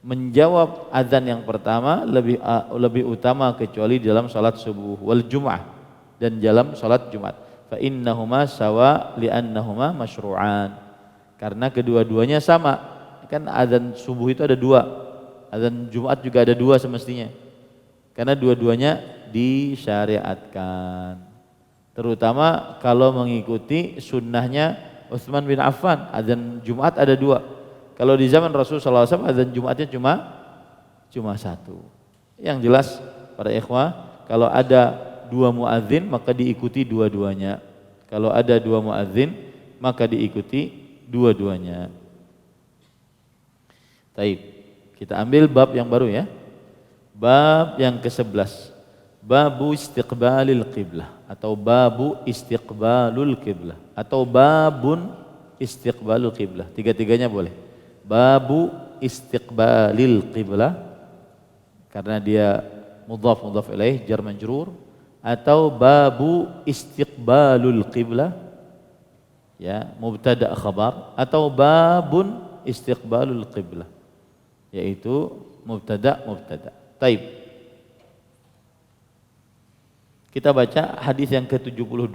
menjawab azan yang pertama lebih utama kecuali dalam salat subuh wal jum'ah dan dalam salat Jumat. Fa innahuma sawa li'annahuma masyru'an. Karena kedua-duanya sama. Kan azan subuh itu ada dua. Azan Jumat juga ada dua semestinya. Karena dua-duanya disyariatkan. Terutama kalau mengikuti sunnahnya Utsman bin Affan, azan Jumat ada dua. Kalau di zaman Rasulullah SAW azan Jumatnya cuma satu. Yang jelas para ikhwah, kalau ada dua muadzin maka diikuti dua-duanya. Kalau ada dua muadzin maka diikuti dua-duanya. Taib. Kita ambil bab yang baru ya. Bab yang ke-11. Babu istiqbalil qiblah atau babu istiqbalul qiblah atau babun istiqbalul qiblah. Tiga-tiganya boleh. Babu istiqbalil qiblah karena dia mudhaf ilaih jar majrur, atau babu istiqbalul qiblah ya mubtada khabar, atau babun istiqbalul qiblah yaitu mubtada. Taib. Kita baca hadis yang ke-72.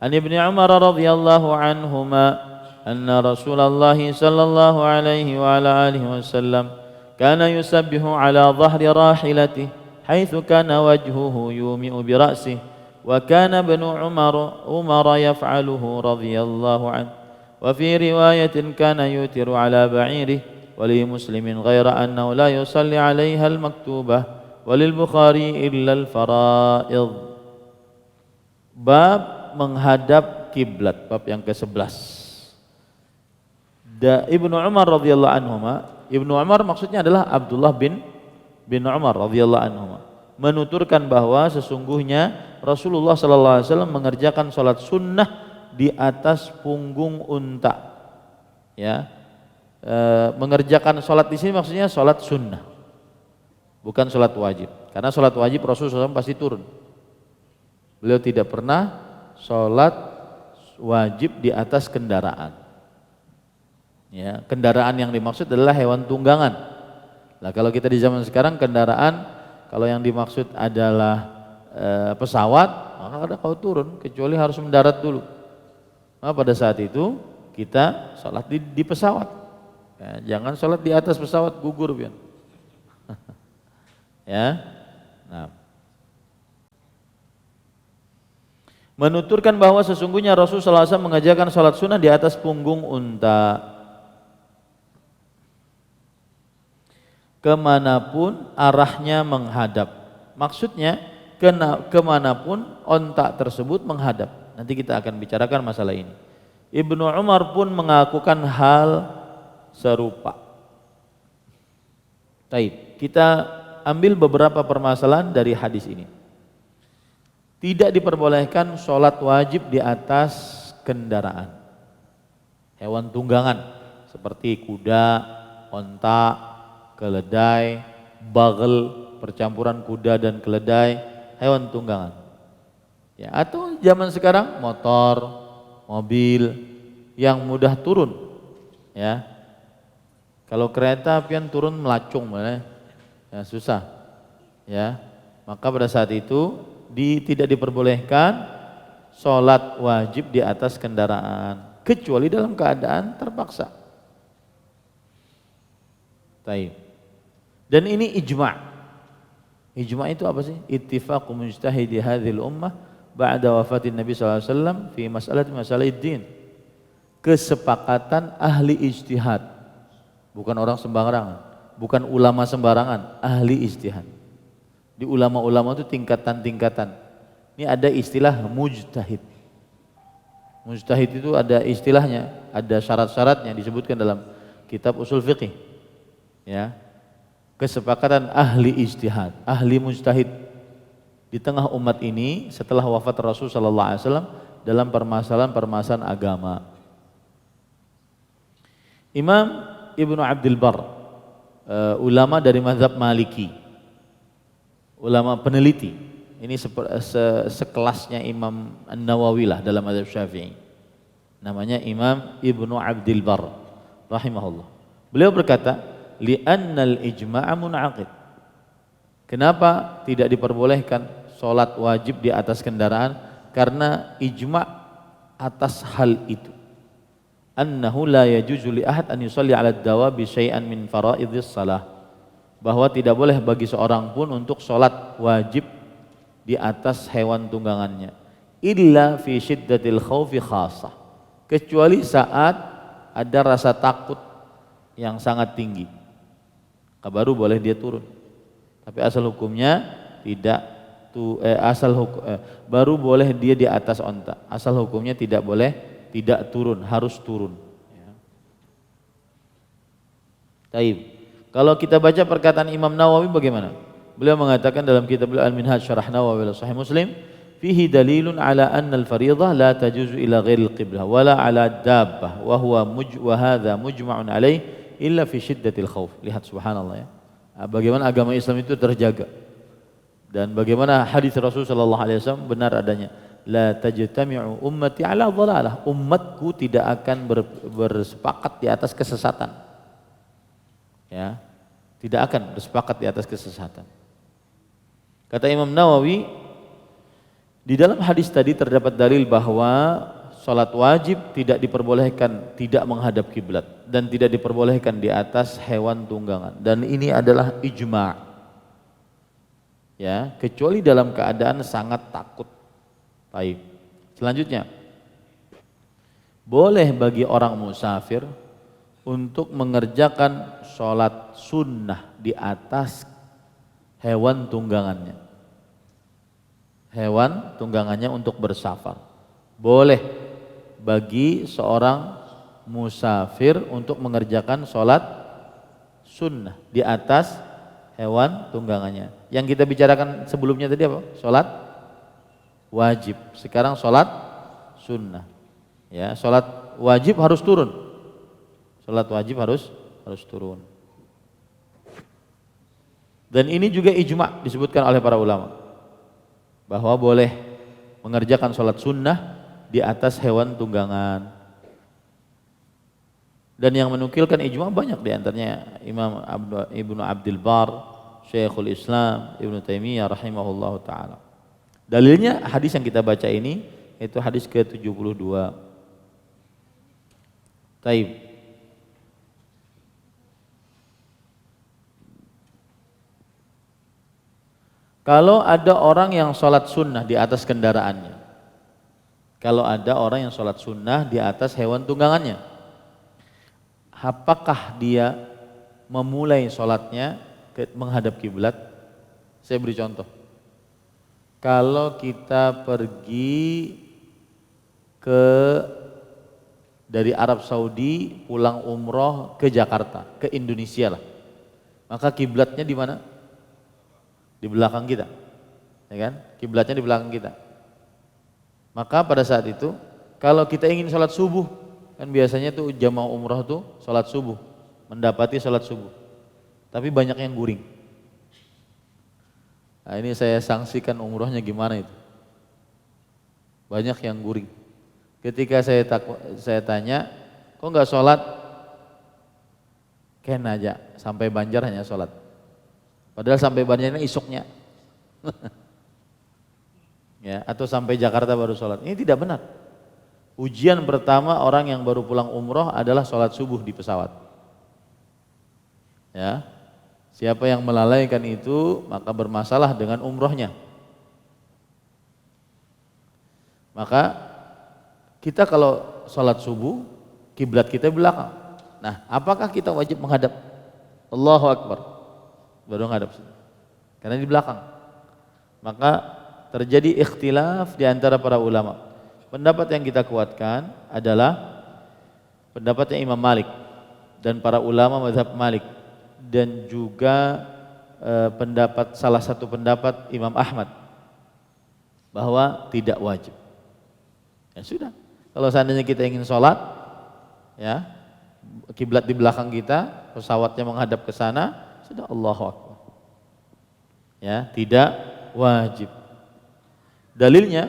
An Ibnu Umar radhiyallahu anhuma anna Rasulullah sallallahu alaihi wa ala alihi wasallam kana yusabbihu ala dhahri rahilatihi haitsu kana wajhuhu yumi'u bi ra'sihi wa kana Ibnu Umar yaf'aluhu radhiyallahu anhu wa fi riwayatin kana yutiru ala ba'irihi ولمسلم غير أنه لا يصلي عليها المكتوبة وللبخاري إلا الفرائض. Bab menghadap kiblat, bab yang ke-11. Ibnu Umar radhiyallahu anhuma, Ibnu Umar maksudnya adalah Abdullah bin Umar radhiyallahu anhuma, menuturkan bahwa sesungguhnya Rasulullah sallallahu alaihi wasallam mengerjakan salat sunnah di atas punggung unta. Ya. Mengerjakan sholat di sini maksudnya sholat sunnah, bukan sholat wajib. Karena sholat wajib Rasulullah SAW pasti turun. Beliau tidak pernah sholat wajib di atas kendaraan. Ya, kendaraan yang dimaksud adalah hewan tunggangan. Nah, kalau kita di zaman sekarang kendaraan, kalau yang dimaksud adalah pesawat, maka ada kau turun, kecuali harus mendarat dulu. Nah, pada saat itu kita sholat di pesawat. Ya, jangan sholat di atas pesawat, gugur pian. Ya. Nah. Menuturkan bahwa sesungguhnya Rasulullah SAW mengajarkan salat sunnah di atas punggung unta. Kemanapun arahnya menghadap. Maksudnya kemanapun onta tersebut menghadap. Nanti kita akan bicarakan masalah ini. Ibnu Umar pun mengakukan hal serupa. Baik, kita ambil beberapa permasalahan dari hadis ini. Tidak diperbolehkan sholat wajib di atas kendaraan, hewan tunggangan seperti kuda, onta, keledai, bagel, percampuran kuda dan keledai, hewan tunggangan. Ya, atau zaman sekarang motor, mobil yang mudah turun. Ya, kalau kereta pian turun melacung, ya susah. Ya, maka pada saat itu tidak diperbolehkan sholat wajib di atas kendaraan kecuali dalam keadaan terpaksa. Taib. Dan ini ijma'. Ijma' itu apa sih? Ittifaqu mujtahidi hadhil ummah ba'da wafatin Nabi sallallahu alaihi wasallam fi masalahid din. Kesepakatan ahli ijtihad. Bukan orang sembarangan, bukan ulama sembarangan, ahli ijtihad. Di ulama-ulama itu tingkatan-tingkatan. Ini ada istilah mujtahid. Mujtahid itu ada istilahnya, ada syarat-syaratnya disebutkan dalam kitab usul fiqih. Ya. Kesepakatan ahli ijtihad, ahli mujtahid di tengah umat ini setelah wafat Rasul sallallahu alaihi wasallam dalam permasalahan-permasalahan agama. Imam Ibnu Abdul Bar, ulama dari mazhab Maliki, ulama peneliti, ini sekelasnya Imam An-Nawawi lah dalam mazhab Syafi'i. Namanya Imam Ibnu Abdul Bar rahimahullah. Beliau berkata, li'annal ijma'a mun'aqid. Kenapa tidak diperbolehkan sholat wajib di atas kendaraan? Karena ijma' atas hal itu. Annahu la yajuzu li ahad an yusalli 'ala ad-dawabi syai'an min fara'idhis shalah. Bahwa tidak boleh bagi seorang pun untuk sholat wajib di atas hewan tunggangannya. Illa fi syiddatil khawfi khasah. Kecuali saat ada rasa takut yang sangat tinggi. Baru boleh dia turun. Tapi asal hukumnya tidak baru boleh dia di atas onta. Asal hukumnya tidak boleh tidak turun, harus turun. Ya. Taib. Kalau kita baca perkataan Imam Nawawi bagaimana? Beliau mengatakan dalam kitab beliau Al-Minhaj Syarah Nawawi ala Sahih Muslim, fihi dalilun ala anna al-fardhah la tajuzu ila ghairil qiblah wala ala dabbah wa huwa wa hadha mujma'un alaih illa fi syiddatil khauf. Lihat subhanallah ya. Bagaimana agama Islam itu terjaga. Dan bagaimana hadis Rasul sallallahu alaihi wasallam benar adanya. La tajtami'u ummati ala dhalalah. Umatku tidak akan bersepakat di atas kesesatan. Ya. Tidak akan bersepakat di atas kesesatan. Kata Imam Nawawi, di dalam hadis tadi terdapat dalil bahwa salat wajib tidak diperbolehkan tidak menghadap kiblat dan tidak diperbolehkan di atas hewan tunggangan, dan ini adalah ijma'. Ya, kecuali dalam keadaan sangat takut. Baik. Selanjutnya, boleh bagi orang musafir untuk mengerjakan salat sunnah di atas hewan tunggangannya. Hewan tunggangannya untuk bersafar. Boleh bagi seorang musafir untuk mengerjakan sholat sunnah di atas hewan tunggangannya. Yang kita bicarakan sebelumnya tadi apa? Sholat wajib. Sekarang sholat sunnah. Ya, sholat wajib harus turun. Sholat wajib harus turun. Dan ini juga ijma' disebutkan oleh para ulama bahwa boleh mengerjakan sholat sunnah di atas hewan tunggangan. Dan yang menukilkan ijma' banyak, diantaranya Imam Ibnu Abdul Bar, Syekhul Islam Ibnu Taimiyah rahimahullahu ta'ala. Dalilnya hadis yang kita baca ini, itu hadis ke-72. Taib. Kalau ada orang yang sholat sunnah di atas kendaraannya, kalau ada orang yang sholat sunnah di atas hewan tunggangannya, apakah dia memulai sholatnya menghadap kiblat? Saya beri contoh. Kalau kita pergi dari Arab Saudi pulang umroh ke Jakarta, ke Indonesia lah, maka kiblatnya di mana? Di belakang kita, ya kan? Kiblatnya di belakang kita. Maka pada saat itu, kalau kita ingin sholat subuh, kan biasanya tuh jamaah umroh tuh sholat subuh, mendapati sholat subuh, tapi banyak yang guring. Nah ini saya sanksikan umrohnya gimana itu, banyak yang guring. Ketika saya tanya, kok nggak sholat? Ken aja, sampai Banjar hanya sholat. Padahal sampai Banjarnya isuknya. Ya, atau sampai Jakarta baru sholat. Ini tidak benar. Ujian pertama orang yang baru pulang umroh adalah sholat subuh di pesawat. Ya, siapa yang melalaikan itu maka bermasalah dengan umrohnya. Maka kita kalau sholat subuh, kiblat kita belakang. Nah, apakah kita wajib menghadap? Allahu Akbar, baru menghadap, karena di belakang. Maka terjadi ikhtilaf di antara para ulama. Pendapat yang kita kuatkan adalah pendapatnya Imam Malik dan para ulama mazhab Malik, dan juga salah satu pendapat Imam Ahmad bahwa tidak wajib. Ya sudah, kalau seandainya kita ingin sholat, ya kiblat di belakang kita, pesawatnya menghadap ke sana, sudah Allahu Akbar. Ya, tidak wajib. Dalilnya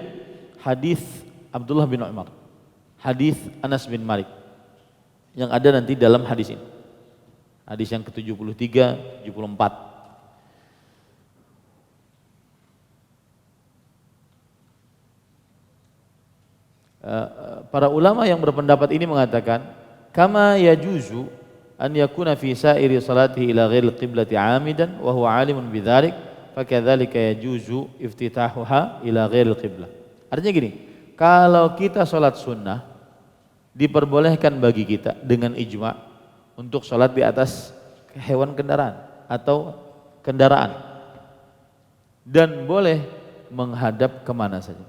hadis Abdullah bin Umar, hadis Anas bin Malik yang ada nanti dalam hadis ini. Hadis yang ke-73, 74. Para ulama yang berpendapat ini mengatakan, kama yajuzu an yakuna fi sa'iri salatihi ila ghairil qiblati 'amidan wa huwa 'alimun bidzalik, fakadzalika yajuzu iftitahuha ila ghairil qiblah. Artinya gini, kalau kita sholat sunnah diperbolehkan bagi kita dengan ijma' untuk sholat di atas hewan kendaraan atau kendaraan, dan boleh menghadap kemana saja,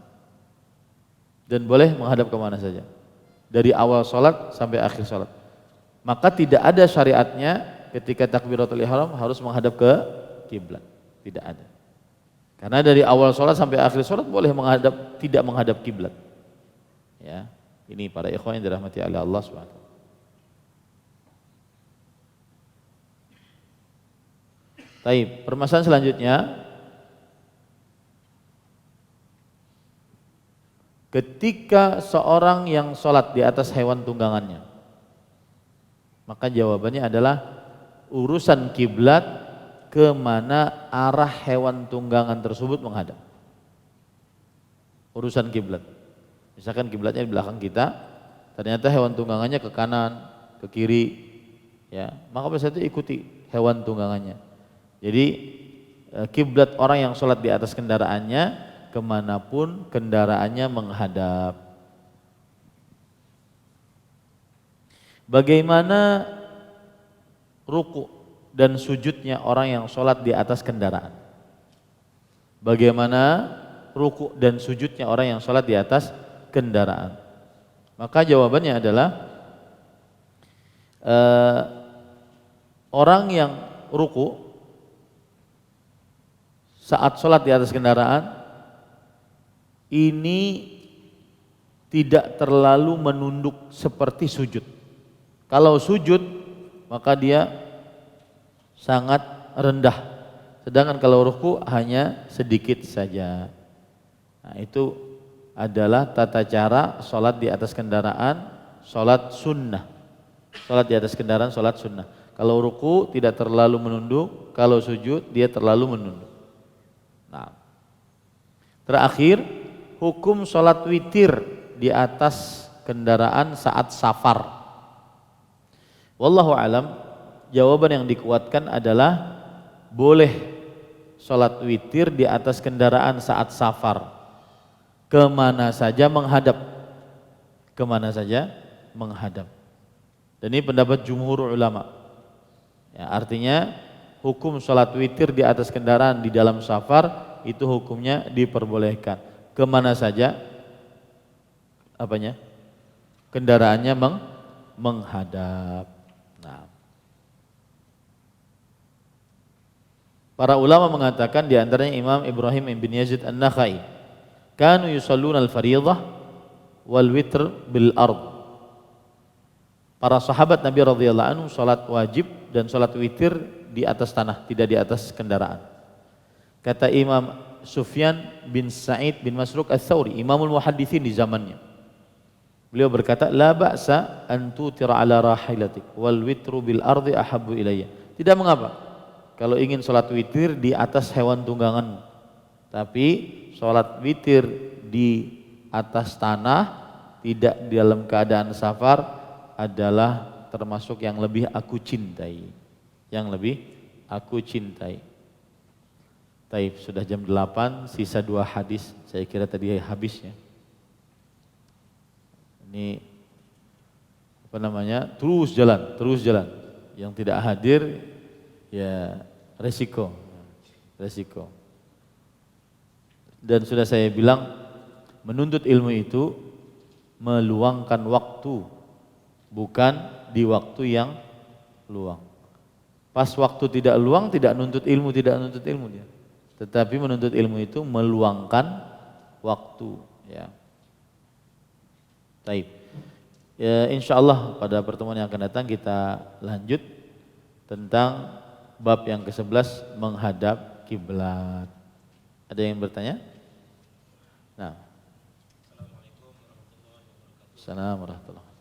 dan boleh menghadap kemana saja dari awal sholat sampai akhir sholat. Maka tidak ada syariatnya ketika takbiratul ihram harus menghadap ke kiblat, tidak ada. Karena dari awal sholat sampai akhir sholat boleh menghadap, tidak menghadap kiblat. Ya, ini para ikhwan yang dirahmati oleh Allah SWT. Baik, permasalahan selanjutnya, ketika seorang yang sholat di atas hewan tunggangannya, maka jawabannya adalah urusan kiblat, kemana arah hewan tunggangan tersebut menghadap. Urusan kiblat. Misalkan kiblatnya di belakang kita, ternyata hewan tunggangannya ke kanan, ke kiri, ya, maka pada saat itu ikuti hewan tunggangannya. Jadi kiblat orang yang sholat di atas kendaraannya, kemanapun kendaraannya menghadap. Bagaimana ruku dan sujudnya orang yang sholat di atas kendaraan? Bagaimana ruku dan sujudnya orang yang sholat di atas kendaraan? Maka jawabannya adalah orang yang ruku saat sholat di atas kendaraan ini tidak terlalu menunduk seperti sujud. Kalau sujud maka dia sangat rendah, sedangkan kalau ruku hanya sedikit saja. Nah, itu adalah tata cara sholat di atas kendaraan, sholat sunnah. Sholat di atas kendaraan, sholat sunnah. Kalau ruku tidak terlalu menunduk, kalau sujud dia terlalu menunduk. Nah, terakhir, hukum sholat witir di atas kendaraan saat safar. Wallahu alam, jawaban yang dikuatkan adalah boleh sholat witir di atas kendaraan saat safar. Kemana saja menghadap. Kemana saja menghadap. Dan ini pendapat jumhur ulama. Ya, artinya hukum sholat witir di atas kendaraan di dalam safar itu hukumnya diperbolehkan. Kemana saja apanya? Kendaraannya menghadap. Nah, para ulama mengatakan di antaranya Imam Ibrahim bin Yazid An-Nakhai, kanu yusalluna al-fariidhah wal witr bil ard. Para sahabat Nabi radhiyallahu anhu salat wajib dan salat witir di atas tanah, tidak di atas kendaraan. Kata Imam Sufyan bin Sa'id bin Masruq Ats-Tsauri, imamul muhadditsin di zamannya. Beliau berkata, la ba'sa an tutira ala rahilatik wal witru bil ardi ahabbu ilayya. Tidak mengapa kalau ingin salat witir di atas hewan tunggangan. Tapi salat witir di atas tanah tidak dalam keadaan safar adalah termasuk yang lebih aku cintai. Yang lebih aku cintai. Taib, sudah jam 8, sisa 2 hadis. Saya kira tadi habisnya. Ini apa namanya? Terus jalan. Yang tidak hadir ya resiko. Dan sudah saya bilang, menuntut ilmu itu meluangkan waktu, bukan di waktu yang luang. Pas waktu tidak luang, tidak nuntut ilmu dia. Tetapi menuntut ilmu itu meluangkan waktu. Ya. Taib. Ya, insyaallah pada pertemuan yang akan datang kita lanjut tentang bab yang ke-11 menghadap kiblat. Ada yang bertanya? Nah. Assalamualaikum warahmatullahi wabarakatuh.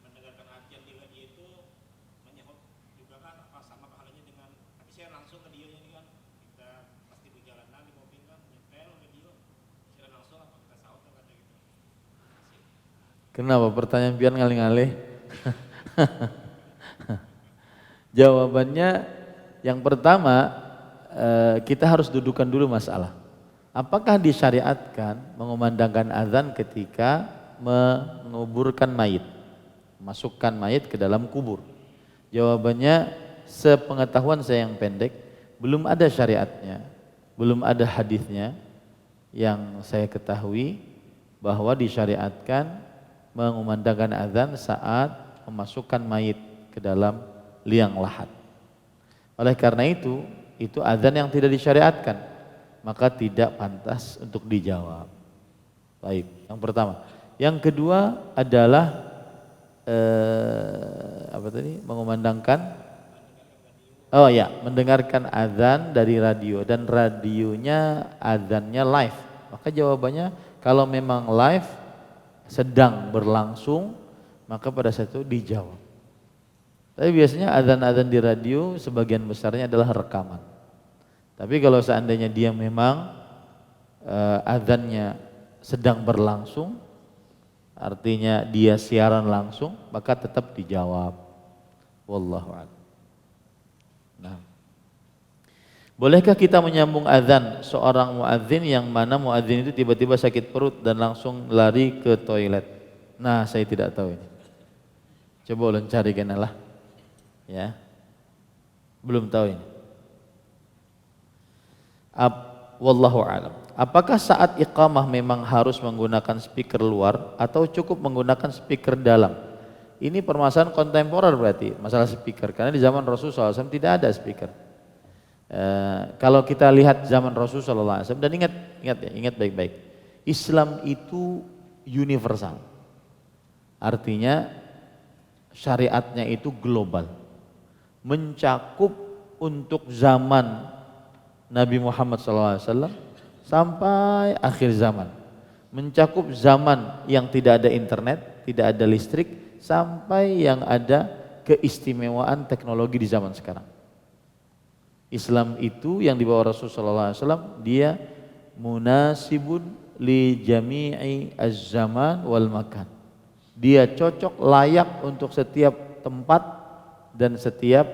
Mendengarkan ajian di radio itu menyebut juga kan apa sama pahalanya dengan tapi saya langsung ke dia ini kan kita pasti perjalanan di mobil kan nyetel radio saya langsung apa kita saut atau kata gitu. Kenapa pertanyaan biar ngalih-ngalih? Jawabannya yang pertama kita harus dudukan dulu masalah. Apakah disyariatkan mengumandangkan azan ketika menguburkan mayit, masukkan mayit ke dalam kubur? Jawabannya sepengetahuan saya yang pendek, belum ada syariatnya, belum ada hadisnya yang saya ketahui bahwa disyariatkan mengumandangkan azan saat memasukkan mayit ke dalam liang lahat. Oleh karena itu azan yang tidak disyariatkan, maka tidak pantas untuk dijawab. Baik, yang pertama. Yang kedua adalah mengumandangkan mendengarkan azan dari radio dan radionya azannya live. Maka jawabannya kalau memang live sedang berlangsung maka pada saat itu dijawab. Tapi biasanya azan-azan di radio sebagian besarnya adalah rekaman. Tapi kalau seandainya dia memang azannya sedang berlangsung, artinya dia siaran langsung, maka tetap dijawab. Wallahu a'lam. Nah. Bolehkah kita menyambung azan seorang muadzin yang mana muadzin itu tiba-tiba sakit perut dan langsung lari ke toilet? Nah, saya tidak tahu ini. Coba ulun cari kenalah. Ya. Belum tahu ini. Wallahu a'lam. Apakah saat iqamah memang harus menggunakan speaker luar atau cukup menggunakan speaker dalam? Ini permasalahan kontemporer berarti, masalah speaker. Karena di zaman Rasulullah SAW tidak ada speaker. Kalau kita lihat zaman Rasulullah SAW, dan ingat baik-baik, Islam itu universal. Artinya syariatnya itu global, mencakup untuk zaman Nabi Muhammad SAW sampai akhir zaman, mencakup zaman yang tidak ada internet, tidak ada listrik, sampai yang ada keistimewaan teknologi di zaman sekarang. Islam itu yang dibawa Rasulullah SAW, dia munasibun li jami'i az-zaman wal makan. Dia cocok, layak untuk setiap tempat dan setiap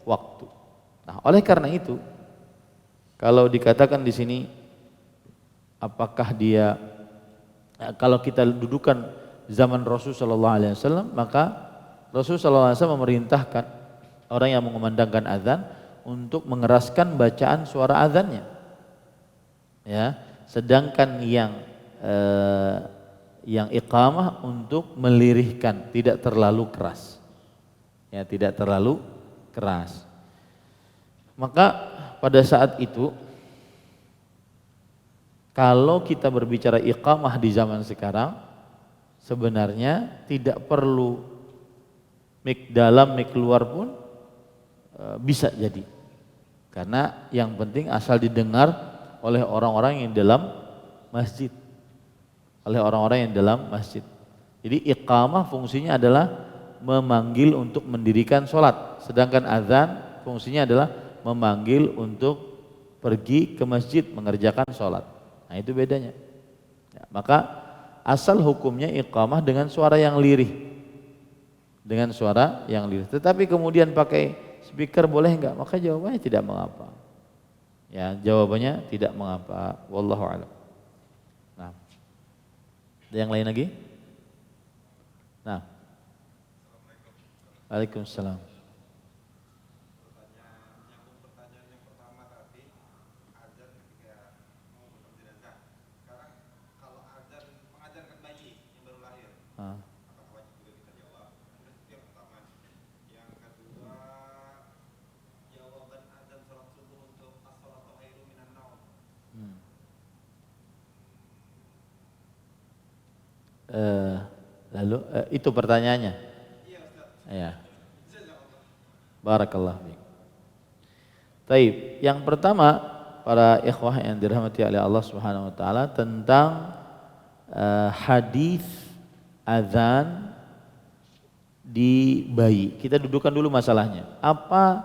waktu. Nah, oleh karena itu, kalau dikatakan di sini apakah dia, kalau kita dudukan zaman Rasul sallallahu alaihi wasallam, maka Rasul sallallahu alaihi wasallam memerintahkan orang yang mengumandangkan azan untuk mengeraskan bacaan suara azannya. Ya, sedangkan yang iqamah untuk melirihkan, tidak terlalu keras. Ya, tidak terlalu keras. Maka pada saat itu, kalau kita berbicara iqamah di zaman sekarang, sebenarnya tidak perlu mik dalam mik luar pun bisa jadi. Karena yang penting asal didengar oleh orang-orang yang dalam masjid. Oleh orang-orang yang dalam masjid. Jadi iqamah fungsinya adalah memanggil untuk mendirikan sholat. Sedangkan azan fungsinya adalah memanggil untuk pergi ke masjid mengerjakan sholat. Nah, itu bedanya. Ya, maka asal hukumnya iqamah dengan suara yang lirih. Dengan suara yang lirih. Tetapi kemudian pakai speaker boleh enggak? Maka jawabannya tidak mengapa. Ya, jawabannya tidak mengapa. Wallahu a'lam. Nah. Ada yang lain lagi? Nah. Waalaikumsalam. Pertanyaan yang pertama tadi, azan ketika mau berjenazah. Sekarang kalau azan mengajarkan bayi yang baru lahir, apakah wajib juga kita jawab? Itu yang pertama. Yang kedua, jawaban azan sholat subuh untuk as-sholatu khairum minan naum. Lalu itu pertanyaannya. Iya, Ustaz. Ya. Barakallah fiik. Taib, yang pertama para ikhwah yang dirahmati oleh Allah Subhanahu wa taala tentang hadis azan di bayi. Kita dudukkan dulu masalahnya. Apa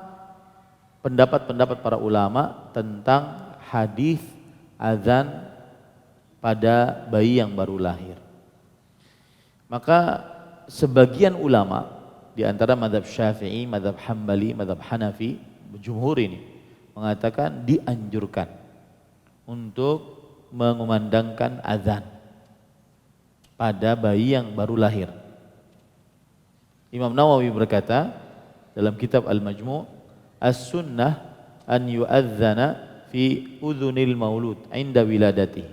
pendapat-pendapat para ulama tentang hadis azan pada bayi yang baru lahir? Maka sebagian ulama di antara mazhab Syafi'i, mazhab Hambali, mazhab Hanafi, jumhur ini mengatakan dianjurkan untuk mengumandangkan azan pada bayi yang baru lahir. Imam Nawawi berkata dalam kitab Al-Majmu', as-sunnah an yu'adzana fi udhunil maulud inda wiladati.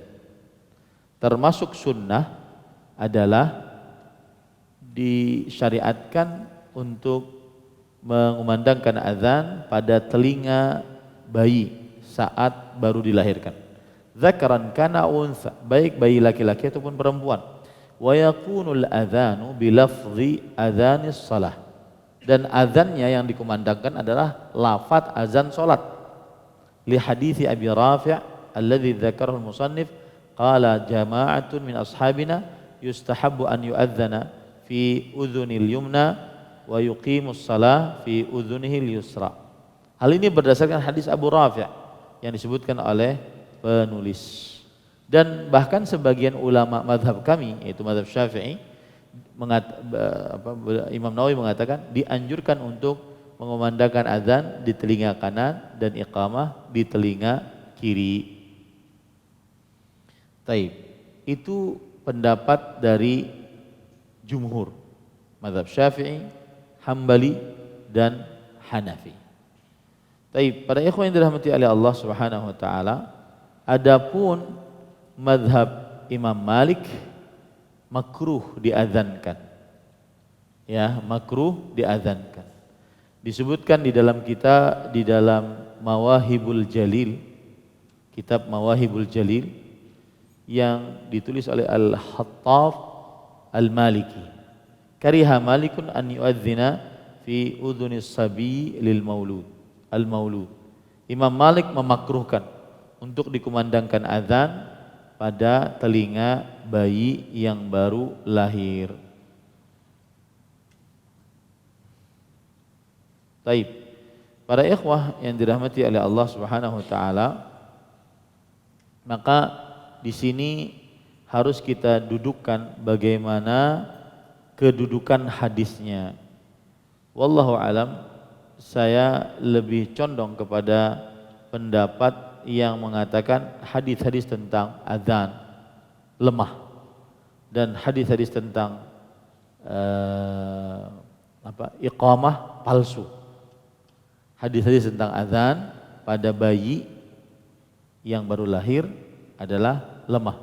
Termasuk sunnah adalah disyariatkan untuk mengumandangkan azan pada telinga bayi saat baru dilahirkan. Zakaran kana unsa, baik bayi laki-laki ataupun perempuan. Wa yakunul adzanu bilafzi adzanis shalah. Dan azannya yang dikumandangkan adalah lafaz azan salat. Li hadithi Abi Rafi' alladhi dzakarahu al-musannif qala jama'atun min ashabina yustahabbu an yu'adzana fi udhunil yumna wa yuqimus salah fi udhunihil yusra. Hal ini berdasarkan hadis Abu Rafi' yang disebutkan oleh penulis. Dan bahkan sebagian ulama mazhab kami, yaitu mazhab Syafi'i, Imam Nawawi mengatakan dianjurkan untuk mengumandangkan azan di telinga kanan dan iqamah di telinga kiri. Taib. Itu pendapat dari jumhur mazhab Syafi'i, Hambali dan Hanafi. Taib, para ikhwan yang dirahmati oleh Allah Subhanahu wa taala, adapun mazhab Imam Malik makruh diazankan. Ya, makruh diazankan. Disebutkan di dalam Mawahibul Jalil, kitab Mawahibul Jalil yang ditulis oleh Al-Hattab Al-Maliki. Kariha Malikun an yu'adzina fi udhunis sabi lil maulud. Al-maulud. Imam Malik memakruhkan untuk dikumandangkan azan pada telinga bayi yang baru lahir. Taib. Para ikhwah yang dirahmati oleh Allah Subhanahu wa taala, Maka di sini harus kita dudukkan bagaimana kedudukan hadisnya. Wallahu alam, saya lebih condong kepada pendapat yang mengatakan hadis-hadis tentang azan lemah dan hadis-hadis tentang iqamah palsu. Hadis-hadis tentang azan pada bayi yang baru lahir adalah lemah,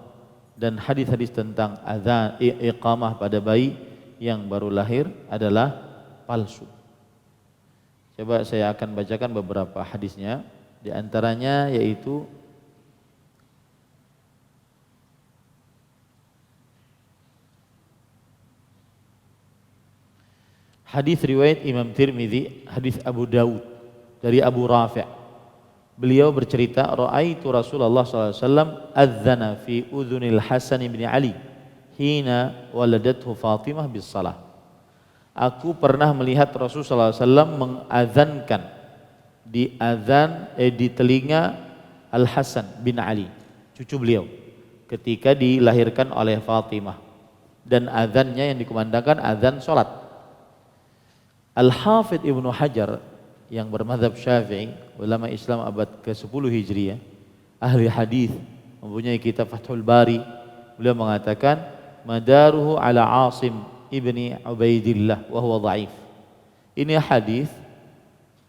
dan hadis-hadis tentang azan iqamah pada bayi yang baru lahir adalah palsu. Coba saya akan bacakan beberapa hadisnya, di antaranya yaitu hadis riwayat Imam Tirmidzi, hadis Abu Dawud dari Abu Rafi'. Beliau bercerita, ra'aitu Rasulullah SAW adzana fi udhunil Hasan bin Ali hina waladathu Fatimah bis salah. Aku pernah melihat Rasulullah SAW mengazankan di telinga Al Hasan bin Ali, cucu beliau, ketika dilahirkan oleh Fatimah, dan azannya yang dikumandangkan azan salat. Al-Hafidh Ibnu Hajar yang bermadzhab Syafi'i, ulama Islam abad ke-10 Hijriah, ahli hadis, mempunyai kitab Fathul Bari. Beliau mengatakan madaruhu ala Asim ibni Ubaidillah wa huwa dhaif. Ini hadis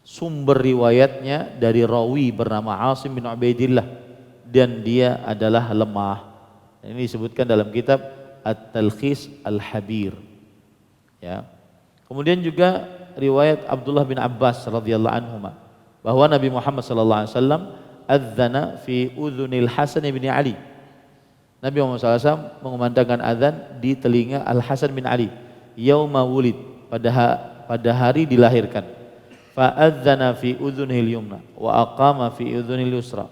sumber riwayatnya dari rawi bernama Asim bin Ubaidillah dan dia adalah lemah. Ini disebutkan dalam kitab At-Talkhis Al-Habir. Ya. Kemudian juga riwayat Abdullah bin Abbas radhiyallahu anhuma bahwa Nabi Muhammad sallallahu alaihi wasallam adzana fi udhunil Hasan bin Ali. Nabi Muhammad SAW mengumandangkan azan di telinga Al Hasan bin Ali yauma wulid, pada hari dilahirkan. Fa adzana fi udhunil yumna wa aqama fi udhunil yusra.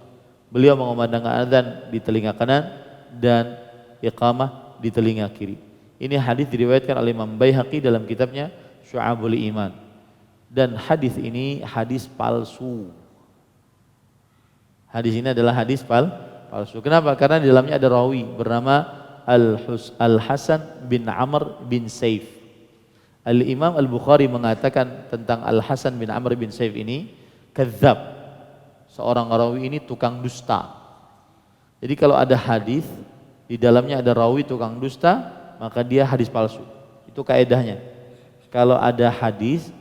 Beliau mengumandangkan azan di telinga kanan dan iqamah di telinga kiri. Ini hadis diriwayatkan oleh Imam Baihaqi dalam kitabnya Syu'abul Iman, dan hadis ini hadis palsu. Hadis ini adalah hadis palsu. Kenapa? Karena di dalamnya ada rawi bernama Al-Hasan bin Amr bin Saif. Al-Imam Al-Bukhari mengatakan tentang Al-Hasan bin Amr bin Saif ini kadzab. Seorang rawi ini tukang dusta. Jadi kalau ada hadis di dalamnya ada rawi tukang dusta, maka dia hadis palsu. Itu kaedahnya. Kalau ada hadis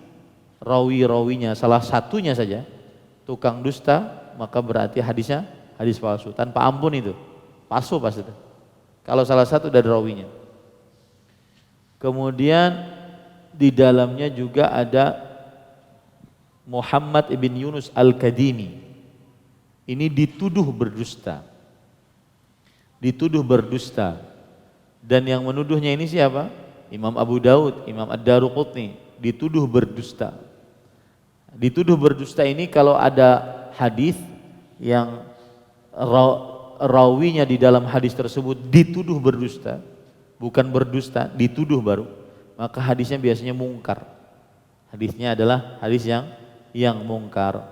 rawi-rawinya salah satunya saja tukang dusta, maka berarti hadisnya hadis palsu. Tanpa ampun itu, palsu pasti. Kalau salah satu dari rawinya. Kemudian di dalamnya juga ada Muhammad ibn Yunus Al-Kadimi. Ini dituduh berdusta. Dituduh berdusta. Dan yang menuduhnya ini siapa? Imam Abu Daud, Imam Ad-Daruqutni, dituduh berdusta. Dituduh berdusta ini kalau ada hadis yang rawinya di dalam hadis tersebut dituduh berdusta, bukan berdusta, dituduh baru, maka hadisnya biasanya mungkar. Hadisnya adalah hadis yang mungkar.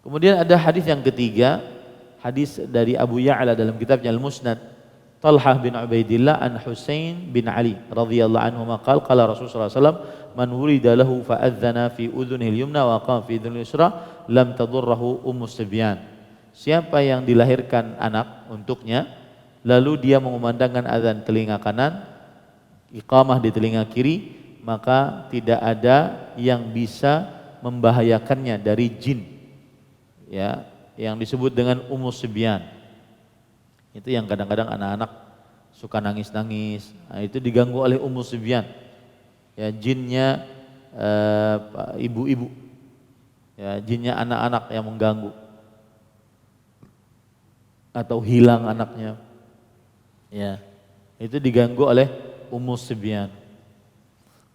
Kemudian ada hadis yang ketiga, hadis dari Abu Ya'la dalam kitabnya Al-Musnad. Talhah bin Ubaidillah an Husain bin Ali radhiyallahu anhu maqal qala Rasulullah sallallahu alaihi wasallam man wulida lahu fa adzana fi udhunil yumna wa qama fi udhunil yusra lam tadurruhu ummus sibyan. Siapa yang dilahirkan anak untuknya lalu dia mengumandangkan azan telinga kanan, iqamah di telinga kiri, maka tidak ada yang bisa membahayakannya dari jin. Ya, yang disebut dengan ummus sibyan. Itu yang kadang-kadang anak-anak suka nangis-nangis. Nah, itu diganggu oleh ummus sibyan. Ya, jinnya ibu-ibu. Ya, jinnya anak-anak yang mengganggu. Atau hilang anaknya. Ya, itu diganggu oleh ummus sibyan.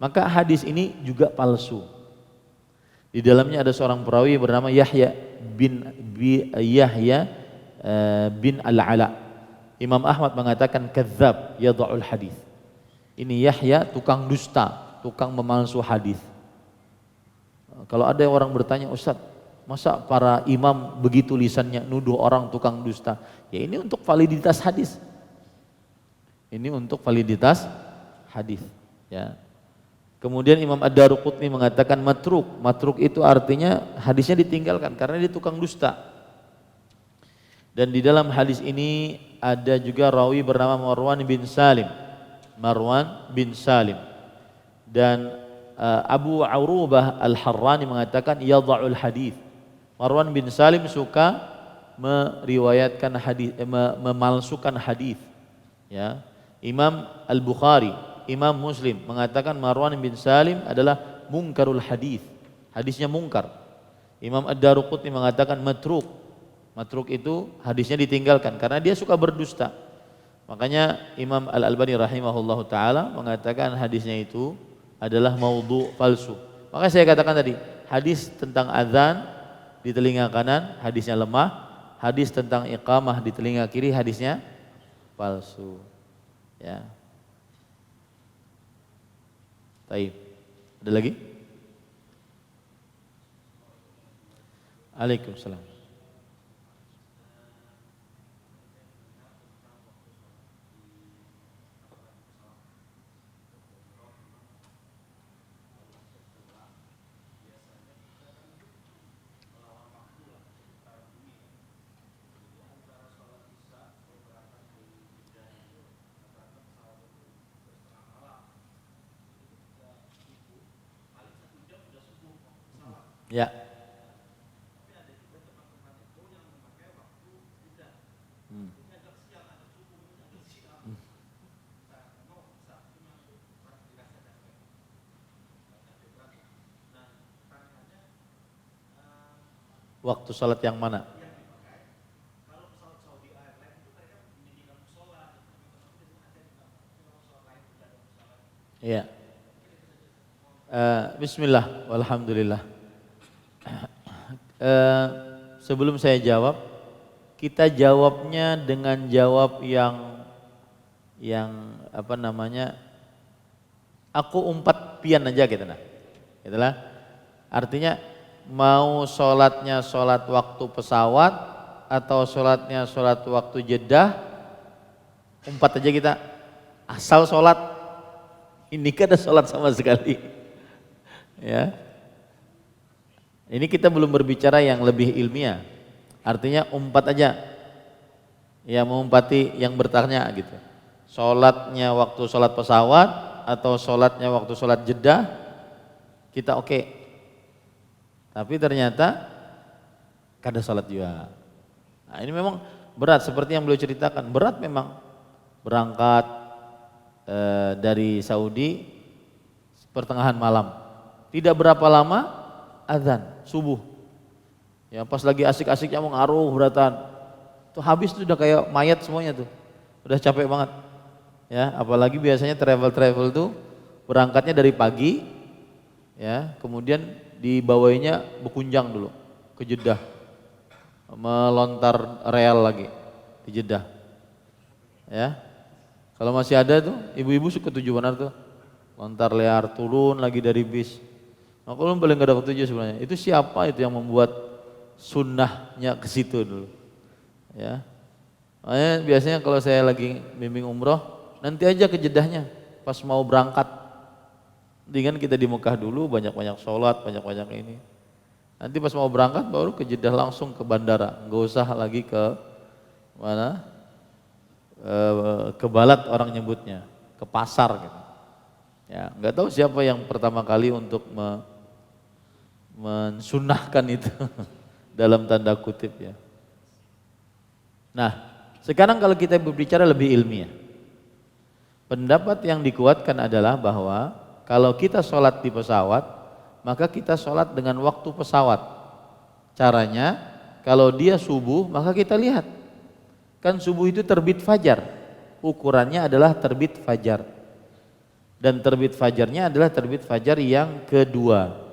Maka hadis ini juga palsu. Di dalamnya ada seorang perawi bernama Yahya bin Al-Ala. Imam Ahmad mengatakan kadzab yadha'ul hadis. Ini Yahya tukang dusta, tukang memalsu hadis. Kalau ada orang bertanya, Ustaz, Masa para imam begitu lisannya nuduh orang tukang dusta? Ya ini untuk validitas hadis. Ini untuk validitas hadis, ya. Kemudian Imam Ad-Daruqutni mengatakan matruk. Matruk itu artinya hadisnya ditinggalkan karena dia tukang dusta. Dan di dalam hadis ini ada juga rawi bernama Marwan bin Salim. Marwan bin Salim. Dan Abu Urubah Al-Harrani mengatakan yadha'ul hadis. Marwan bin Salim suka meriwayatkan hadis, memalsukan hadis. Ya. Imam Al-Bukhari, Imam Muslim mengatakan Marwan bin Salim adalah mungkarul hadis. Hadisnya mungkar. Imam Ad-Daruqutni mengatakan matruk. Matruk itu hadisnya ditinggalkan karena dia suka berdusta. Makanya Imam Al-Albani rahimahullahu taala mengatakan hadisnya itu adalah maudhu, palsu. Makanya saya katakan tadi, hadis tentang azan di telinga kanan hadisnya lemah, hadis tentang iqamah di telinga kiri hadisnya palsu. Ya. Baik. Ada lagi? Waalaikumsalam. Ya. Waktu salat yang mana? Iya. Bismillah, walhamdulillah. Sebelum saya jawab, kita jawabnya dengan jawab yang apa namanya, aku umpat pian aja gitu nah. Itulah artinya mau sholatnya sholat waktu pesawat atau sholatnya sholat waktu jedah, umpat aja kita, asal sholat. Ini kan ada sholat sama sekali, ya. Ini kita belum berbicara yang lebih ilmiah, artinya umpat aja, ya, mengumpati yang bertanya gitu. Sholatnya waktu sholat pesawat atau sholatnya waktu sholat jedah, kita oke. Tapi ternyata kada sholat juga. Nah, ini memang berat seperti yang beliau ceritakan, berat memang berangkat dari Saudi pertengahan malam, tidak berapa lama azan subuh. Ya pas lagi asik-asiknya mau ngaruh beratan, tuh habis tuh udah kayak mayat semuanya tuh, udah capek banget. Ya apalagi biasanya travel tuh berangkatnya dari pagi, ya kemudian dibawainya bekunjang dulu ke Jeddah, melontar real lagi di Jeddah. Ya kalau masih ada tuh ibu-ibu suka tujuan tuh lontar liar turun lagi dari bis. Aku belum paling gak dapat tujuh sebenarnya. Itu siapa itu yang membuat sunnahnya ke situ dulu? Ya, makanya biasanya kalau saya lagi bimbing umroh, nanti aja ke Jeddahnya pas mau berangkat. Dengan kita di Mekah dulu banyak-banyak sholat, banyak-banyak ini. Nanti pas mau berangkat baru ke Jeddah langsung ke bandara, nggak usah lagi ke mana? Ke balat orang nyebutnya, ke pasar gitu. Ya, nggak tahu siapa yang pertama kali untuk mensunahkan itu dalam tanda kutip ya. Nah, sekarang kalau kita berbicara lebih ilmiah, pendapat yang dikuatkan adalah bahwa kalau kita sholat di pesawat, maka kita sholat dengan waktu pesawat. Caranya, kalau dia subuh, maka kita lihat. Kan subuh itu terbit fajar, ukurannya adalah terbit fajar. Dan terbit fajarnya adalah terbit fajar yang kedua.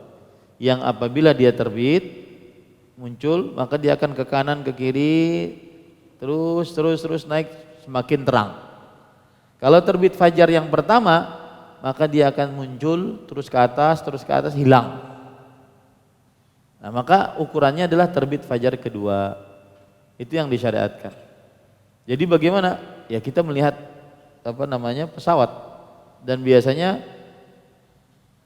Yang apabila dia terbit, muncul, maka dia akan ke kanan, ke kiri, terus naik semakin terang. Kalau terbit fajar yang pertama, maka dia akan muncul terus ke atas, hilang. Nah, maka ukurannya adalah terbit fajar kedua. Itu yang disyariatkan. Jadi bagaimana? Ya kita melihat pesawat, dan biasanya